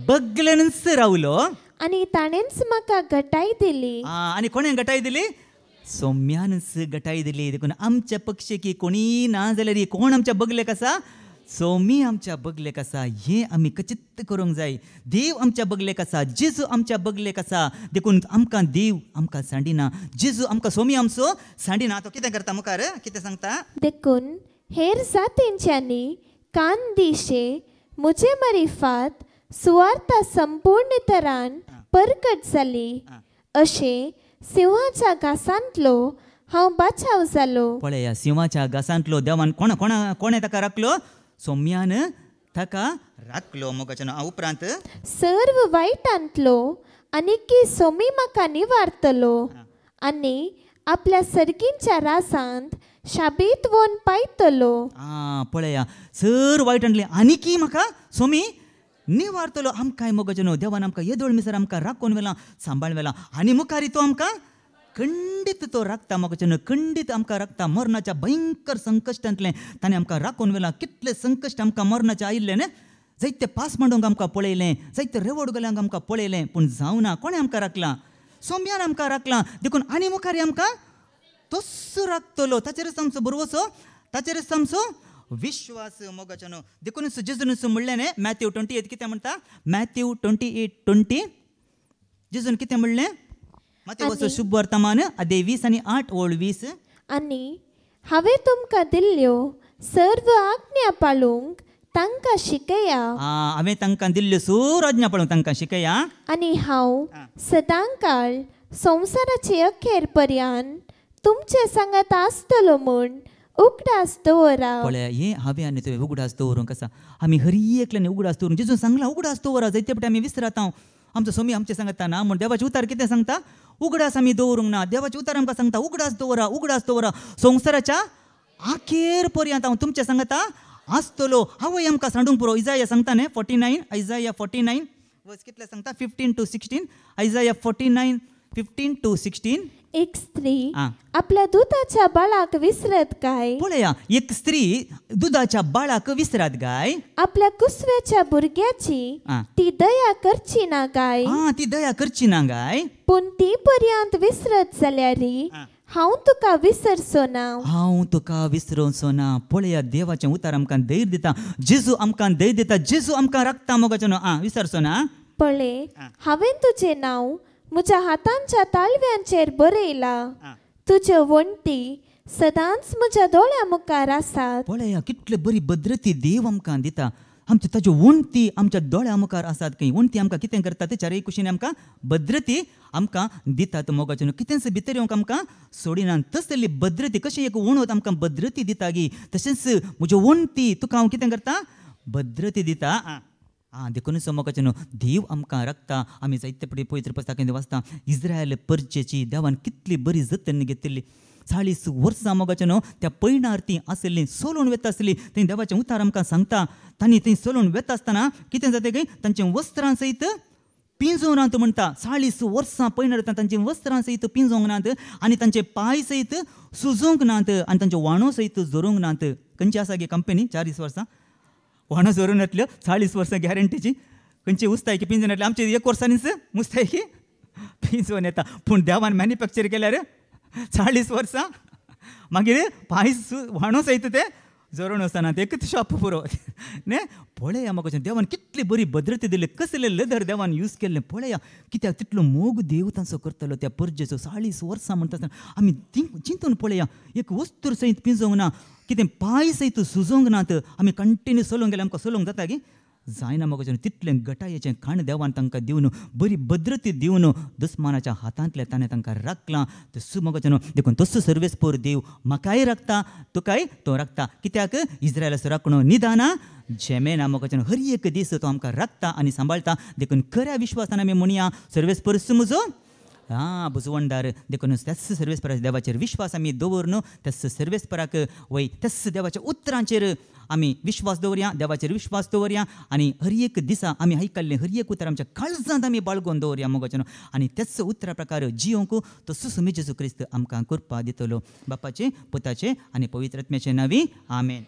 बगलेनच रावलो आनी ताणेंच म्हाका घटाय दिली आनी कोणें घटाय दिली सोम्यानच घटाय दिली देखून आमच्या पक्षेकी कोणी ना जाल्यार कोण आमच्या बगलेक आसा सोमी आमच्या बगलेक आसा हें आमी खचित करूंक जाय देव आमच्या बगलेक आसा जेजू आमच्या बगलेक आसा देखून आमकां देव आमकां सांडिना जेजू आमकां सोमी आमचो सांडिना तो कितें करता मुखार कितें सांगता देखून हेर जातींच्यांनी कान दिशे म्हजे मारिफात सुवार्ता संपूर्ण तरान परगट जाली अशें सिंहाच्या घासांतलो हांव बाचाव जालो पळया सिंहाच्या घासांतलो देवान कोणें ताका राखलो सोम्यान ताका राखलो मोगाचेनो उपरांत सर्व वायटांतलो आनीकी सोमी म्हाका निवारतलो आनी आपल्या सर्गींच्या रासांत शाबीत वोन पायतलो पळया सर वायटांतले आनीकी म्हाका सोमी निवारतलो आमकांय मोगाचेनो देवान आमकां येदोळ मिसर आमकां राखून व्हेला सांबाळ व्हेला आनी मुखारी तो आमकां खंडीत तो राखता मोगाचेनो खंडीत आमकां राखता मरणाच्या भयंकर संकश्टांतले ताणें आमकां राखून व्हेला कितले संकश्ट आमकां मरणाचे आयिल्ले न्ही जायते पास मांडूंक आमकां पळयलें जायते रेवड गेल्यांक आमकां पळयलें पूण जावना कोणें आमकां राखलां सोम्यान आमकां राखलां देखून आनी मुखारी आमकां तोच राखतलो ताचेरच आमचो भरवोसो ताचेरच आमचो विश्वास मोगाचेनो देखूनच जेजूनच म्हणलें न्ही मॅथ्यू 28 कितें म्हणटा मॅथ्यू 28:20 जेजून कितें म्हणलें माते वचो शुभ वर्तमान अदे 20 आनी 8 ओळ 20 आनी हांवें तुमकां दिल्ल्यो सर्व आज्ञा पाळूंक तांकां शिकया. हांवें तांकां दिल्ल्यो सगळ्यो आज्ञा पळोवंक तांकां शिकया. आनी हांव सदांकाळ संवसाराचे अखेर पर्यंत तुमचे सांगात आसतलो म्हूण उगडास दवरा. पळय हें हांवें आनी तुवें उगडास दवरूंक आसा. आमी हर एकल्यान उगडास दवरूंक जेजून सांगलां उगडास दवरा. जायते फावटी आमी विसरता आमचो स्वामी आमचें सांगता ना म्हण देवाचें उतार कितें सांगता उगडास आमी दवरूंक ना. देवाचें उतार आमकां सांगता उगडास दवरा उगडास दवरा संवसाराच्या आखेर पर्यंत हांव तुमचें सांगता आसतलो. हांवय आमकां सांडूंक पुरो. इजाया सांगता न्ही 49 आयजाया 49 वर्स कितले सांगता 15 to 16 आयजाया 49 15 to 16. एक स्त्री आपल्या दुधाच्या बाळाक विसरत काय. पळया एक स्त्री दुधाच्या बाळाक विसरत काय. आपल्या कुसव्याच्या भुरग्याची ती दया करची ना काय. ती दया करची ना काय. पूण ती पर्यंत विसरत जाल्यार हांव तुका विसरचो ना. हांव तुका विसरोचो ना. पळया देवाचें उतार आमकां धैर्य दिता. जेजू आमकां धैर्य दिता. जेजू आमकां राखता मोगाचो न्हू. विसरचो ना. पळय हांवें तुजें नांव म्हज्या हातांच्या ताळव्यांचेर बरयलां. तुज्यो वण्टी सदांच म्हज्या दोळ्या मुखार आसात. पळया कितली बरी भद्रती देव आमकां दिता. आमच्यो ताज्यो वण्टी आमच्या दोळ्या मुखार आसात. खंय वण्टी आमकां कितें करता ते चारय कुशीन आमकां भद्रती आमकां दितात मोगाचें कितेंच भितर येवंक आमकां सोडिना. तसली भद्रती कशी एक वणत आमकां भद्रती दिता गी तशेंच म्हज्यो वण्टी तुका हांव कितें करता भद्रती दिता. देखून मोगाचें न्हू देव आमकां राखता. आमी जायते फावटी पवित्र पुस्तकांत वाचता इस्रायल परजेची देवान कितली बरी जतन घेतिल्ली. 40 वर्सां मोगाचें न्हू त्या पैणार्थी आसली सोलून वेता आसली. थंय देवाचें उतार आमकां सांगता तांणी थंय सोलून वेता आसतना कितें जाता काय तांच्या वस्त्रां सयत पिंजोवनात म्हणटा. 40 वर्सां पैणार्थी तांच्या वस्त्रां सयत पिंजोवंक नात आनी तांचे पांय सयत सुजोवंक नात आनी तांचे वाणो सयत जोरूंक नात. खंयची आसा गे कंपनी 40 वर्सां वाणो जोरून येतल्यो 40 वर्सां गॅरंटीची. खंयची उस्तायकी पिंजोवन येतली आमची 1 वर्सांनीच मुस्तायकी पिंजोवन येता. पूण देवान मॅन्युफॅक्चर केल्यार 40 वर्सां मागीर पांय वाणो सयत ते जोरून वचना एकच शॉप पुरो न्ही. पळया म्हाका देवान कितली बरी भद्रती दिली. कसले लेदर देवान यूज केल्ले. पळया कित्याक तितलो मोग देव तांचो करतलो त्या परजेचो 40 वर्सां म्हणटा आमी चिंतून पळया एक वस्तूर सयत पिंजोवंक ना कितें पांय सयत सुजोवंक नात. आमी कंटिन्यू चलोवंक गेले आमकां चलोवंक जाता गे जायना म्हाका तितलें गटायेचें खाण देवान तांकां दिवन बरी भद्रती दिवन दुस्मानाच्या हातांतल्या ताणें तांकां राखलां. तसो म्हाका न्हू देखून तसो सर्वेस्पोर देव म्हाकाय राखता तुकाय तो राखता. कित्याक इस्रायलाचो राखणो निदाना झेमेना म्हाका हर एक दीस तो आमकां राखता आनी सांबाळटा. देखून खऱ्या विश्वासान आमी म्हणया सर्वेस्पोर म्हजो बुजवणदार. देखून त्याच सर्वेस्पराच्या देवाचेर विश्वास आमी दवरून त्याच सर्वेस्पराक वय त्याच देवाच्या उतरांचेर आमी विश्वास दवरया. देवाचेर विश्वास दवरया आनी हर एक दिसा आमी आयकल्लें हर एक उतर आमच्या काळजांत आमी बाळगून दवरया मोगाचें. आनी त्याच उतरा प्रकार जियोंक तसो सुमी जेजू क्रिस्त आमकां कृपा दितलो. बापाचे पुताचे आनी पवित्र आत्म्याचे नांवी आमेन.